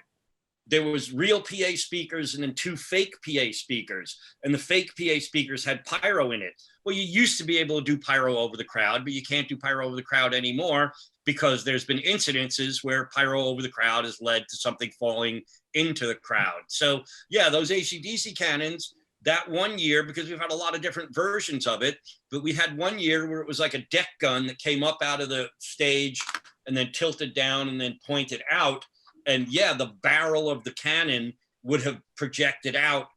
There was real PA speakers and then 2 fake PA speakers, and the fake PA speakers had pyro in it. Well, you used to be able to do pyro over the crowd, but you can't do pyro over the crowd anymore because there's been incidences where pyro over the crowd has led to something falling into the crowd. So yeah, those AC/DC cannons, that one year, because we've had a lot of different versions of it, but we had one year where it was like a deck gun that came up out of the stage and then tilted down and then pointed out. And yeah, the barrel of the cannon would have projected out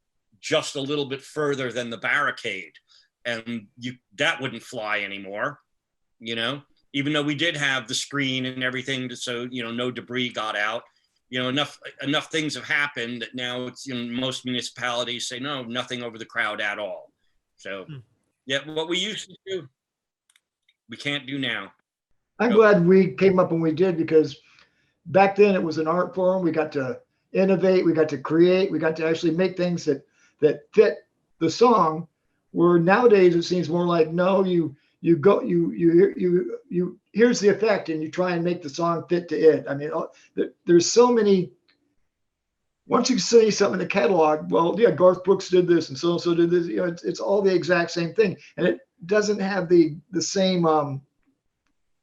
just a little bit further than the barricade. And that wouldn't fly anymore. you know, even though we did have the screen and everything so, you know, no debris got out. You know, enough things have happened that now it's, you know, most municipalities say, no, nothing over the crowd at all. So, yeah, what we used to do, we can't do now. I'm glad we came up when we did, because back then it was an art form. We got to innovate, we got to create, we got to actually make things that fit the song. Where nowadays it seems more like, no, you here's the effect and you try and make the song fit to it. I mean, there's so many. Once you see something in the catalog, well, yeah, Garth Brooks did this and so did this. You know, it's all the exact same thing, and it doesn't have the same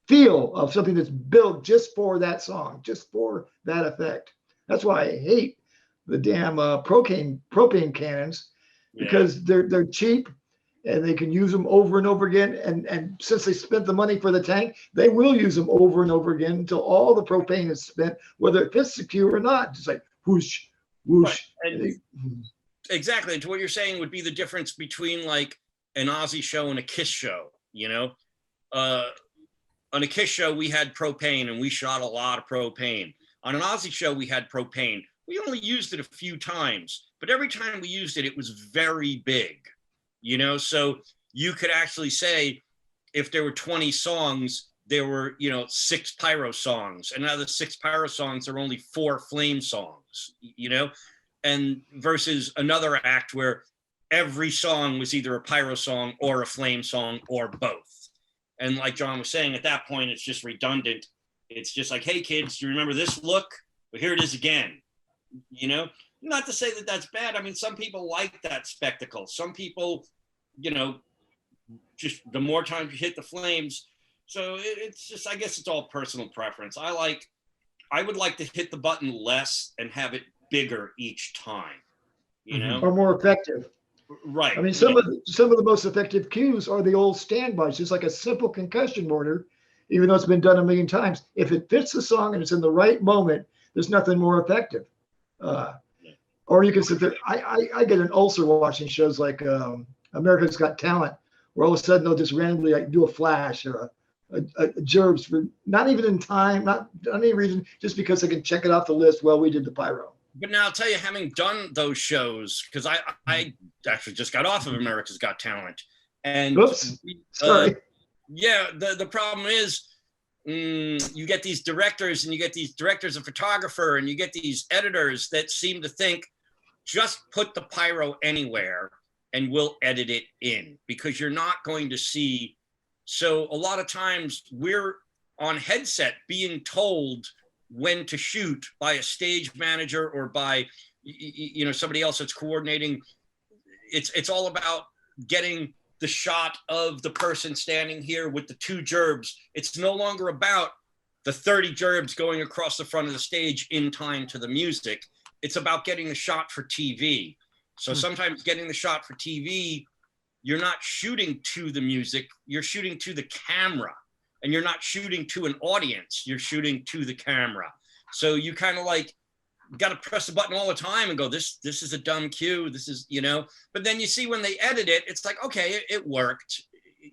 feel of something that's built just for that song, just for that effect. That's why I hate the damn propane cannons, because they're cheap. And they can use them over and over again. And since they spent the money for the tank, they will use them over and over again until all the propane is spent, whether it fits the cue or not. Just like whoosh, whoosh. Right. Exactly. And to what you're saying would be the difference between like an Ozzy show and a Kiss show, you know? On a Kiss show, we had propane and we shot a lot of propane. On an Ozzy show, we had propane. We only used it a few times, but every time we used it, it was very big. You know, so you could actually say if there were 20 songs, there were, you know, 6 Pyro songs. And out of the 6 Pyro songs, there are only 4 Flame songs, you know, and versus another act where every song was either a Pyro song or a Flame song or both. And like John was saying, at that point, it's just redundant. It's just like, hey, kids, do you remember this look? But here it is again, you know? Not to say that that's bad. I mean, some people like that spectacle. Some people, you know, just the more times you hit the flames. So it's just, I guess it's all personal preference. I would like to hit the button less and have it bigger each time, you know? Or more effective. Right. I mean, some of the most effective cues are the old standbys, just like a simple concussion mortar, even though it's been done a million times. If it fits the song and it's in the right moment, there's nothing more effective. Or you can sit there. I get an ulcer watching shows like America's Got Talent, where all of a sudden they'll just randomly like do a flash or a Jerbs for not even in time, not any reason, just because they can check it off the list. Well, we did the Pyro. But now I'll tell you, having done those shows, because I actually just got off of America's Got Talent, and sorry. Yeah, the problem is. You get these directors and you get these directors of photographer and you get these editors that seem to think just put the Pyro anywhere and we'll edit it in, because you're not going to see. So a lot of times we're on headset being told when to shoot by a stage manager or by, you know, somebody else that's coordinating. It's all about getting the shot of the person standing here with the 2 Jerbs. It's no longer about the 30 Jerbs going across the front of the stage in time to the music. It's about getting the shot for TV. So sometimes getting the shot for TV, you're not shooting to the music, you're shooting to the camera, and you're not shooting to an audience, you're shooting to the camera. So you kind of like got to press the button all the time and go, this is a dumb cue. This is, you know, but then you see when they edit it, it's like, okay, it worked.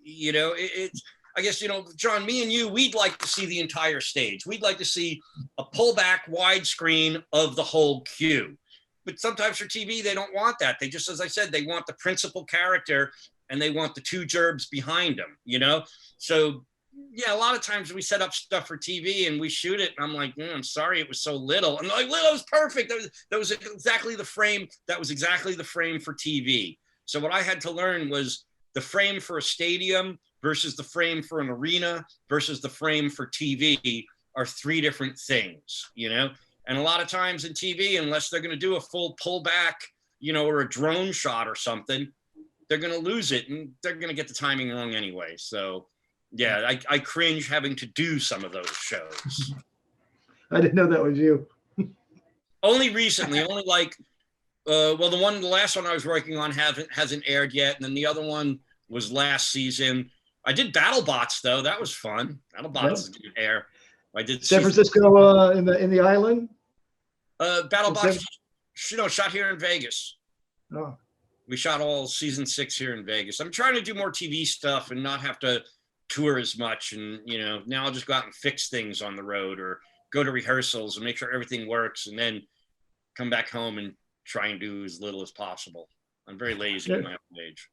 You know, it's, I guess, you know, John, me and you, we'd like to see the entire stage. We'd like to see a pullback widescreen of the whole cue. But sometimes for TV, they don't want that. They just, as I said, they want the principal character and they want the 2 Jerbs behind them, you know? So yeah, a lot of times we set up stuff for TV and we shoot it, and I'm like, I'm sorry, it was so little. And like, well, it was perfect. That was exactly the frame. That was exactly the frame for TV. So what I had to learn was the frame for a stadium versus the frame for an arena versus the frame for TV are 3 different things, you know? And a lot of times in TV, unless they're going to do a full pullback, you know, or a drone shot or something, they're going to lose it and they're going to get the timing wrong anyway. So yeah, I cringe having to do some of those shows. I didn't know that was you. Only recently, only like, well, the last one I was working on hasn't aired yet. And then the other one was last season. I did BattleBots though. That was fun. BattleBots didn't air. I did San Francisco in the island. BattleBots, shot here in Vegas. Oh. We shot all season 6 here in Vegas. I'm trying to do more TV stuff and not have to tour as much. And, you know, now I'll just go out and fix things on the road or go to rehearsals and make sure everything works and then come back home and try and do as little as possible. I'm very lazy at my own age.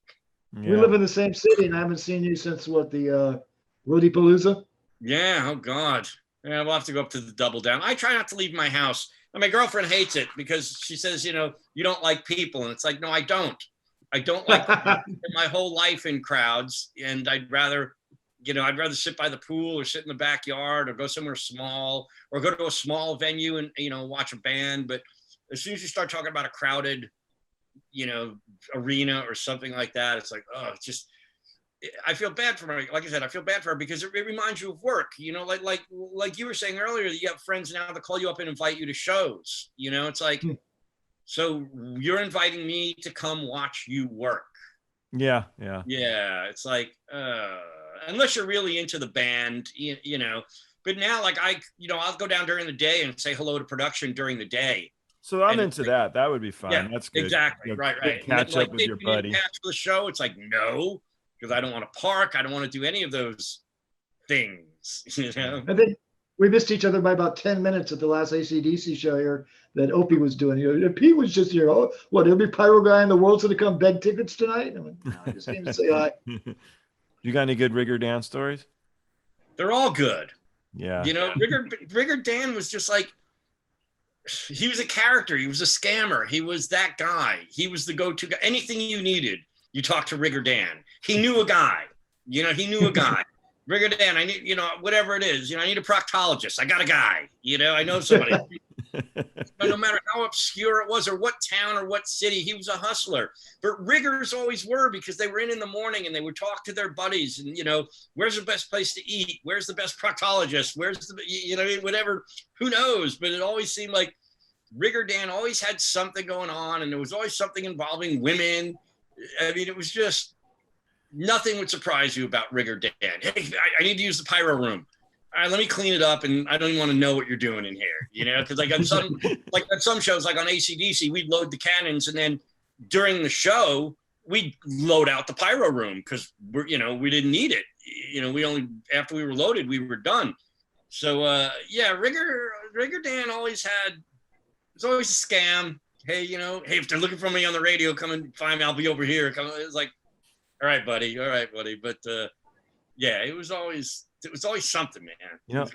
We live in the same city and I haven't seen you since what, the Rudy Palooza? Yeah. Oh God. Yeah. We'll have to go up to the Double Down. I try not to leave my house. And my girlfriend hates it because she says, you know, you don't like people. And it's like, no, I don't. I don't like my whole life in crowds. And I'd rather sit by the pool or sit in the backyard or go somewhere small or go to a small venue and, you know, watch a band. But as soon as you start talking about a crowded, you know, arena or something like that, it's like, oh, it's just, I feel bad for her. Like I said, I feel bad for her because it reminds you of work, you know, like you were saying earlier, you have friends now that call you up and invite you to shows, you know, it's like, so you're inviting me to come watch you work. Yeah. Yeah. It's like, unless you're really into the band, you know, but now like I'll go down during the day and say hello to production during the day. So I'm into that. That would be fun. Yeah, that's good. Exactly. You know, right. Catch up with your buddy. Catch the show. It's like, no, because I don't want to park. I don't want to do any of those things. You know? I think we missed each other by about 10 minutes at the last AC/DC show here that Opie was doing. You know, Pete was just here. Oh, what, every pyro guy in the world's going to come beg tickets tonight? I went, no, I just came to say hi. You got any good Rigger Dan stories? They're all good. Yeah. You know, Rigger Dan was just like, he was a character. He was a scammer. He was that guy. He was the go-to guy. Anything you needed, you talk to Rigger Dan. He knew a guy. You know, he knew a guy. Rigger Dan, I need, you know, whatever it is, you know, I need a proctologist. I got a guy. You know, I know somebody. But no matter how obscure it was or what town or what city, he was a hustler. But riggers always were because they were in the morning and they would talk to their buddies and, you know, where's the best place to eat? Where's the best proctologist? Where's the, you know, whatever, who knows? But it always seemed like Rigger Dan always had something going on and there was always something involving women. I mean, it was just, nothing would surprise you about Rigger Dan. Hey, I need to use the pyro room. All right, let me clean it up, and I don't even want to know what you're doing in here, you know? Because like on some shows, like on AC/DC, we'd load the cannons, and then during the show, we'd load out the pyro room because we didn't need it. You know, after we were loaded, we were done. So yeah, Rigger Dan always had. It was always a scam. Hey, you know, hey, if they're looking for me on the radio, come and find me. I'll be over here. It's like, all right, buddy. But yeah, it was always something, man. You know,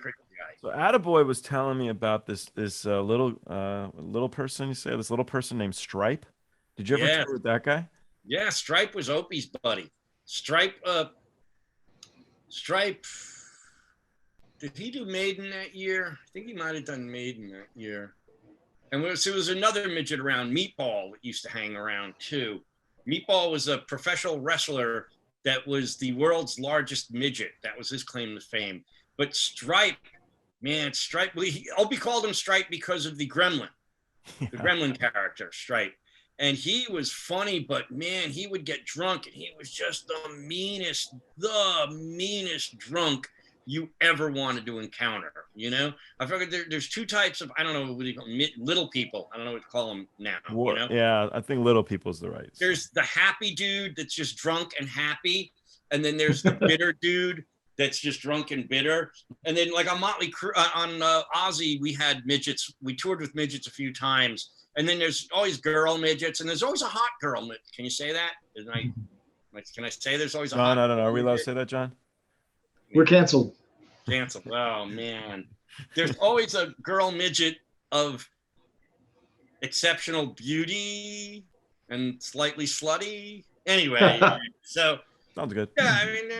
so Attaboy was telling me about this little person. You say this little person named Stripe. Did you ever tour with that guy? Yeah, Stripe was Opie's buddy. Stripe. Did he do Maiden that year? I think he might have done Maiden that year. And there was another midget around, Meatball, that used to hang around too. Meatball was a professional wrestler that was the world's largest midget. That was his claim to fame. But Stripe, Opie called him Stripe because of the Gremlin, the Gremlin character, Stripe. And he was funny, but man, he would get drunk and he was just the meanest drunk you ever wanted to encounter, you know? I forget there's two types of, I don't know what do you call them, little people. I don't know what to call them now. You know? Yeah, I think little people's the right. There's the happy dude that's just drunk and happy. And then there's the bitter dude that's just drunk and bitter. And then like on Motley Crue, on Ozzy, we had midgets. We toured with midgets a few times. And then there's always girl midgets and there's always a hot girl. Can you say that? Can I say there's always a hot girl? I don't know. Are we allowed to say that, John? We're canceled. Oh man, there's always a girl midget of exceptional beauty and slightly slutty. Anyway, so sounds good. Yeah, I mean,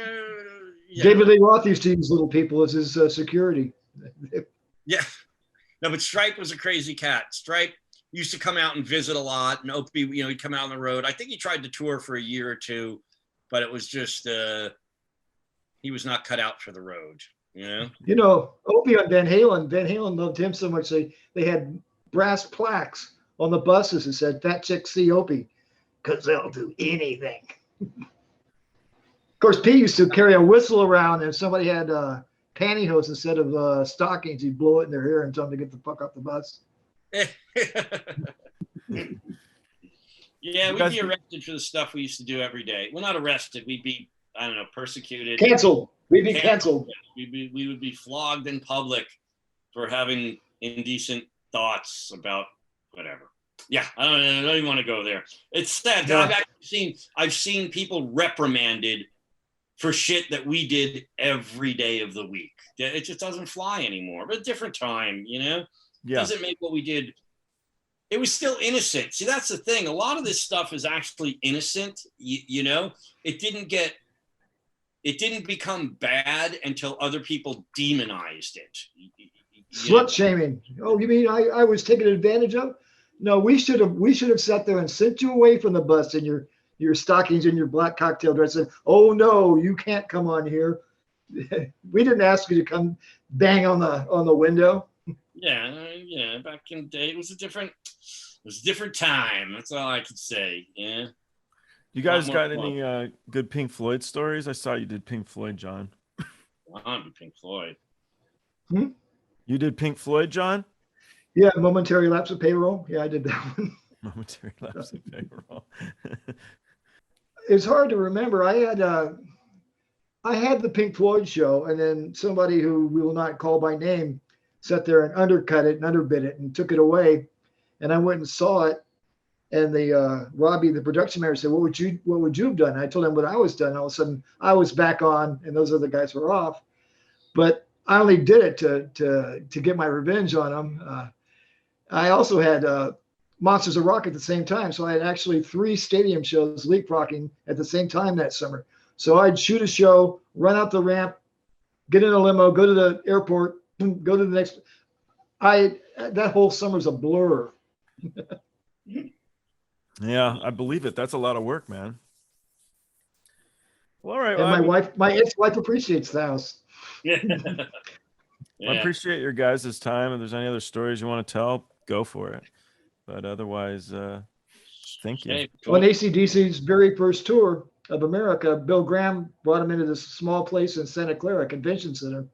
David Lee Roth used to use little people as his security. Yeah, no, but Stripe was a crazy cat. Stripe used to come out and visit a lot, and Opie, he'd come out on the road. I think he tried to tour for a year or two, but it was just he was not cut out for the road. You know, Opie on Van Halen loved him so much they had brass plaques on the buses that said "Fat Chick see Opie," because they'll do anything. Of course, Pete used to carry a whistle around, and if somebody had pantyhose instead of stockings, he'd blow it in their hair and tell them to get the fuck off the bus. Yeah, we'd be arrested for the stuff we used to do every day. Well, not arrested. We'd be, I don't know, persecuted. Canceled. We'd be canceled. We would be flogged in public for having indecent thoughts about whatever. Yeah, I don't even want to go there. It's sad. Yeah. I've seen people reprimanded for shit that we did every day of the week. It just doesn't fly anymore. But a different time, you know? Yeah. Doesn't make what we did. It was still innocent. See, that's the thing. A lot of this stuff is actually innocent. You know, it didn't become bad until other people demonized it. Slut shaming. Oh, you mean I was taken advantage of? No, we should have sat there and sent you away from the bus in your stockings and your black cocktail dress. And oh no, you can't come on here. We didn't ask you to come bang on the window. Yeah. Back in the day, it was a different time. That's all I could say. Yeah. You guys got any good Pink Floyd stories? I saw you did Pink Floyd, John. I'm Pink Floyd. You did Pink Floyd, John? Yeah, Momentary Lapse of Payroll. Yeah, I did that one. Momentary Lapse of Payroll. It's hard to remember. I had the Pink Floyd show, and then somebody who we will not call by name sat there and undercut it and underbid it and took it away. And I went and saw it. And the Robbie, the production manager, said, what would you have done? And I told him what I was done. All of a sudden I was back on and those other guys were off. But I only did it to get my revenge on them. I also had Monsters of Rock at the same time. So I had actually 3 stadium shows leapfrogging at the same time that summer. So I'd shoot a show, run out the ramp, get in a limo, go to the airport, go to the next. That whole summer's a blur. Yeah, I believe it. That's a lot of work, man. Well, all right. And my ex-wife appreciates the house. Yeah. I appreciate your guys' time. If there's any other stories you want to tell, go for it. But otherwise, thank you. Hey, cool. On AC/DC's very first tour of America, Bill Graham brought him into this small place in Santa Clara Convention Center.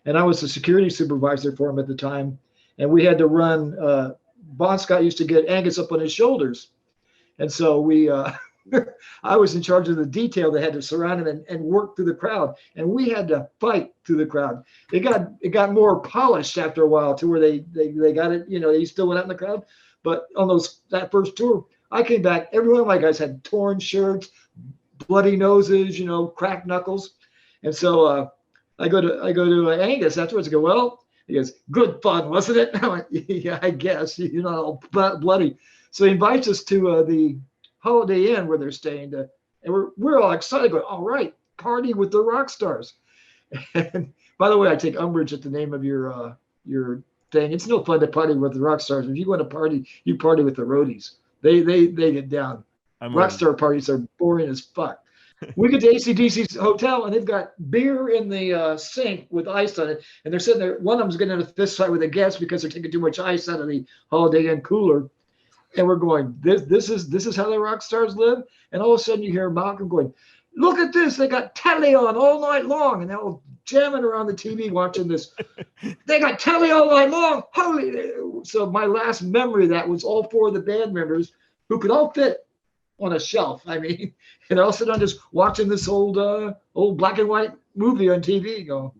And I was the security supervisor for him at the time. And we had to run, Bon Scott used to get Angus up on his shoulders. And so I was in charge of the detail that had to surround him and work through the crowd. And we had to fight through the crowd. It got more polished after a while to where they got it, you know, they still went out in the crowd. But on that first tour, I came back, every one of my guys had torn shirts, bloody noses, you know, cracked knuckles. And so I go to Angus afterwards. I go, well, he goes, good fun, wasn't it? I went, yeah, I guess. You're not all bloody. So he invites us to the Holiday Inn where they're staying, and we're all excited, going, all right, party with the rock stars. And by the way, I take umbrage at the name of your thing. It's no fun to party with the rock stars. If you want to party, you party with the roadies. They get down. Rockstar parties are boring as fuck. We get to AC/DC's hotel, and they've got beer in the sink with ice on it, and they're sitting there. One of them's getting in a fist fight with a guest because they're taking too much ice out of the Holiday Inn cooler. And we're going, this is how the rock stars live. And all of a sudden you hear Malcolm going, look at this. They got telly on all night long. And they're all jamming around the TV watching this. They got telly all night long. Holy. So my last memory of that was all 4 of the band members who could all fit on a shelf. I mean, and all of a sudden I'm just watching this old black and white movie on TV. Go,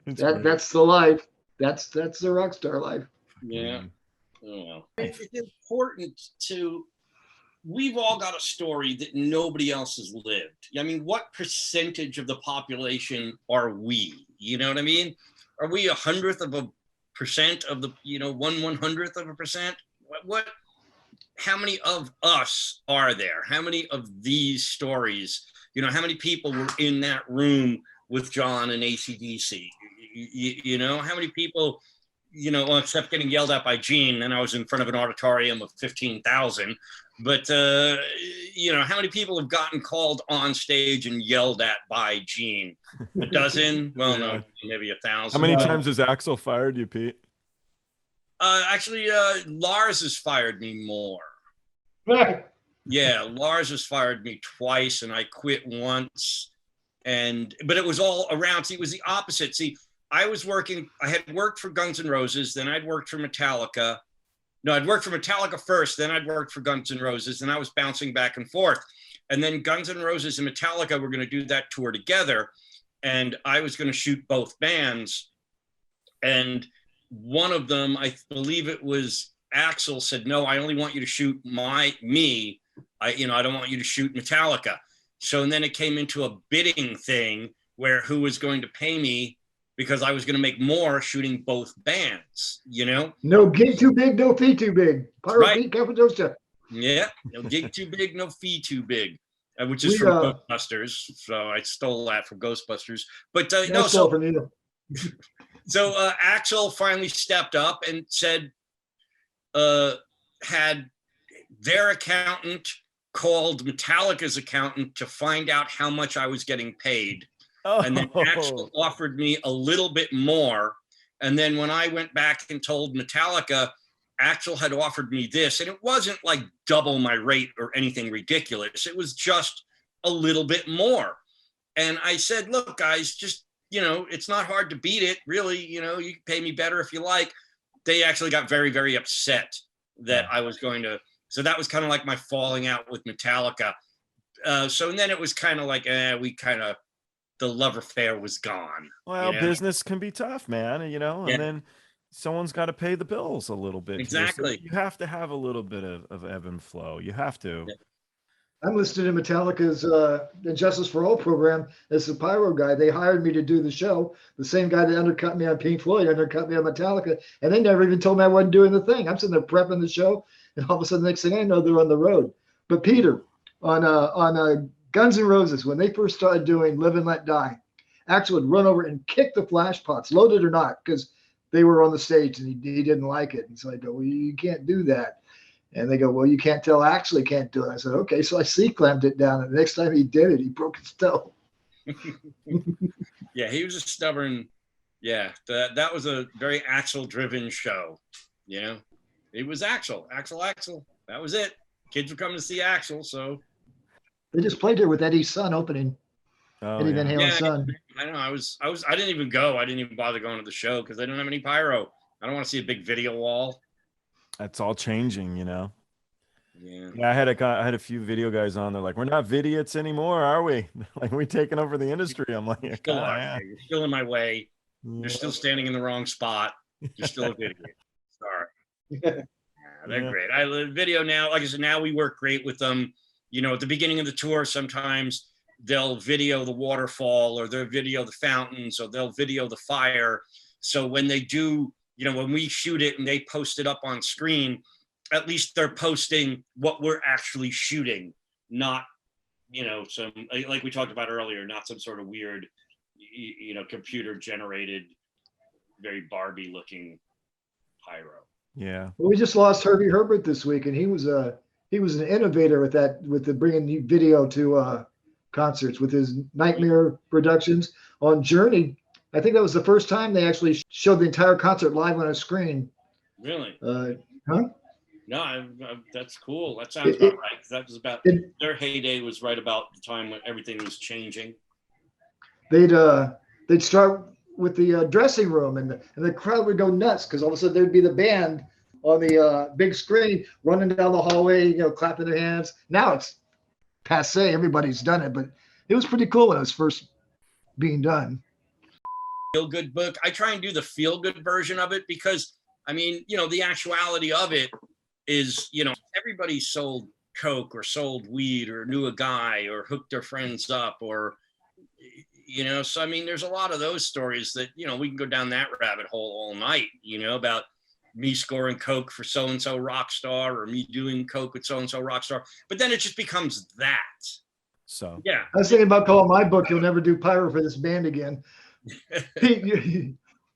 that's the life. That's the rock star life. Yeah. Oh, well. It's important we've all got a story that nobody else has lived. I mean, what percentage of the population are we? You know what I mean? Are we 100th of a percent of the, you know, 1/100th of a percent? How many of us are there? How many of these stories, you know, how many people were in that room with John and AC/DC? You know, how many people, you know, well, except getting yelled at by Gene, and I was in front of an auditorium of 15,000. But, you know, how many people have gotten called on stage and yelled at by Gene? A dozen? Well, no, maybe 1,000. How many times has Axel fired you, Pete? Actually, Lars has fired me more. Yeah, Lars has fired me twice, and I quit once. But it was all around. See, it was the opposite. See, I had worked for Guns N' Roses, then I'd worked for Metallica. No, I'd worked for Metallica first, then I'd worked for Guns N' Roses, and I was bouncing back and forth. And then Guns N' Roses and Metallica were going to do that tour together. and I was going to shoot both bands. And one of them, I believe it was Axl, said, no, I only want you to shoot me. I don't want you to shoot Metallica. So, and then it came into a bidding thing where who was going to pay me, because I was going to make more shooting both bands, No gig too big, no fee too big. Pyro right. Beat Capadoccia. Yeah, no gig too big, no fee too big, which is from Ghostbusters. So I stole that from Ghostbusters. But so Axl finally stepped up and said, had their accountant called Metallica's accountant to find out how much I was getting paid. Oh. And then Axl offered me a little bit more. And then when I went back and told Metallica, Axl had offered me this, and it wasn't like double my rate or anything ridiculous. It was just a little bit more. And I said, look, guys, just, it's not hard to beat it. Really, you can pay me better if you like. They actually got very, very upset that I was going to. So that was kind of like my falling out with Metallica. So and then it was kind of like, the love affair was gone. Well, business can be tough, man. And then someone's got to pay the bills a little bit. Exactly. So you have to have a little bit of ebb and flow. You have to. Yeah. I'm listed in Metallica's Justice for All program as the Pyro guy. They hired me to do the show. The same guy that undercut me on Pink Floyd undercut me on Metallica, and they never even told me I wasn't doing the thing. I'm sitting there prepping the show, and all of a sudden, the next thing I know, they're on the road. But Peter, on Guns N' Roses, when they first started doing Live and Let Die, Axl would run over and kick the flash pots, loaded or not, because they were on the stage and he didn't like it. And so I go, well, you can't do that. And they go, well, you can't tell Axl he can't do it. I said, okay. So I C-clamped it down. And the next time he did it, he broke his toe. Yeah, he was a stubborn. Yeah, that was a very Axl-driven show. It was Axl. That was it. Kids were coming to see Axl, so. They just played there with Eddie's son opening. Eddie Van Halen's son. I know. I didn't even go. I didn't even bother going to the show because they don't have any pyro. I don't want to see a big video wall. That's all changing, Yeah. I had a few video guys on. They're like, "We're not vidiots anymore, are we? Like, we're taking over the industry." I'm like, You're still in my way. Yeah. You're still standing in the wrong spot. You're still a idiot. Sorry. They're great. I live video now. Like I said, now we work great with them. At the beginning of the tour, sometimes they'll video the waterfall, or they'll video the fountains, or they'll video the fire. So when they do, when we shoot it and they post it up on screen, at least they're posting what we're actually shooting, not, some, like we talked about earlier, not some sort of weird, computer generated, very Barbie looking pyro. Yeah. Well, we just lost Herbie Herbert this week, and he was an innovator with the bringing new video to concerts with his Nightmare Productions on Journey. I think that was the first time they actually showed the entire concert live on a screen. Really? Huh? No, that's cool. That sounds about right. That was about their heyday. Was right about the time when everything was changing. They'd start with the dressing room, and the crowd would go nuts because all of a sudden there'd be the band on the big screen running down the hallway, clapping their hands. Now it's passé. Everybody's done it, but it was pretty cool when it was first being done. Feel good book. I try and do the feel good version of it because, the actuality of it is, everybody sold coke or sold weed or knew a guy or hooked their friends up or, so there's a lot of those stories that, we can go down that rabbit hole all night, about me scoring coke for so-and-so rock star or me doing coke with so-and-so rock star. But then it just becomes that. So, yeah. I was thinking about calling my book, You'll Never Do Pyro for This Band Again.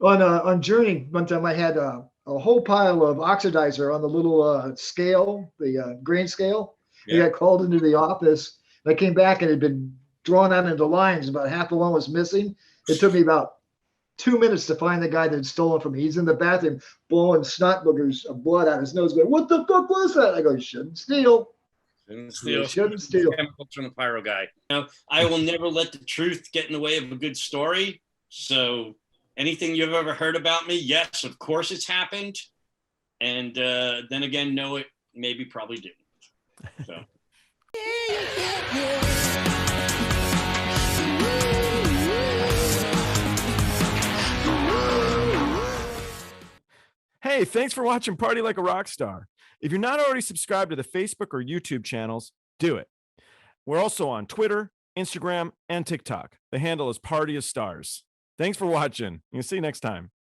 On Journey, one time I had a whole pile of oxidizer on the little scale, the grain scale. Yeah. I got called into the office. I came back and it had been drawn out into lines. About half the one was missing. It took me about 2 minutes to find the guy that had stolen from me. He's in the bathroom blowing snot boogers of blood out his nose, going, "What the fuck was that?" I go, "You shouldn't steal." Shouldn't steal. Chemicals from the pyro guy. I will never let the truth get in the way of a good story. So anything you've ever heard about me, yes, of course it's happened. And then again, no, it maybe probably didn't. So. Hey, thanks for watching Party Like a Rock Star. If you're not already subscribed to the Facebook or YouTube channels, do it. We're also on Twitter, Instagram, and TikTok. The handle is Party of Stars. Thanks for watching. We'll see you next time.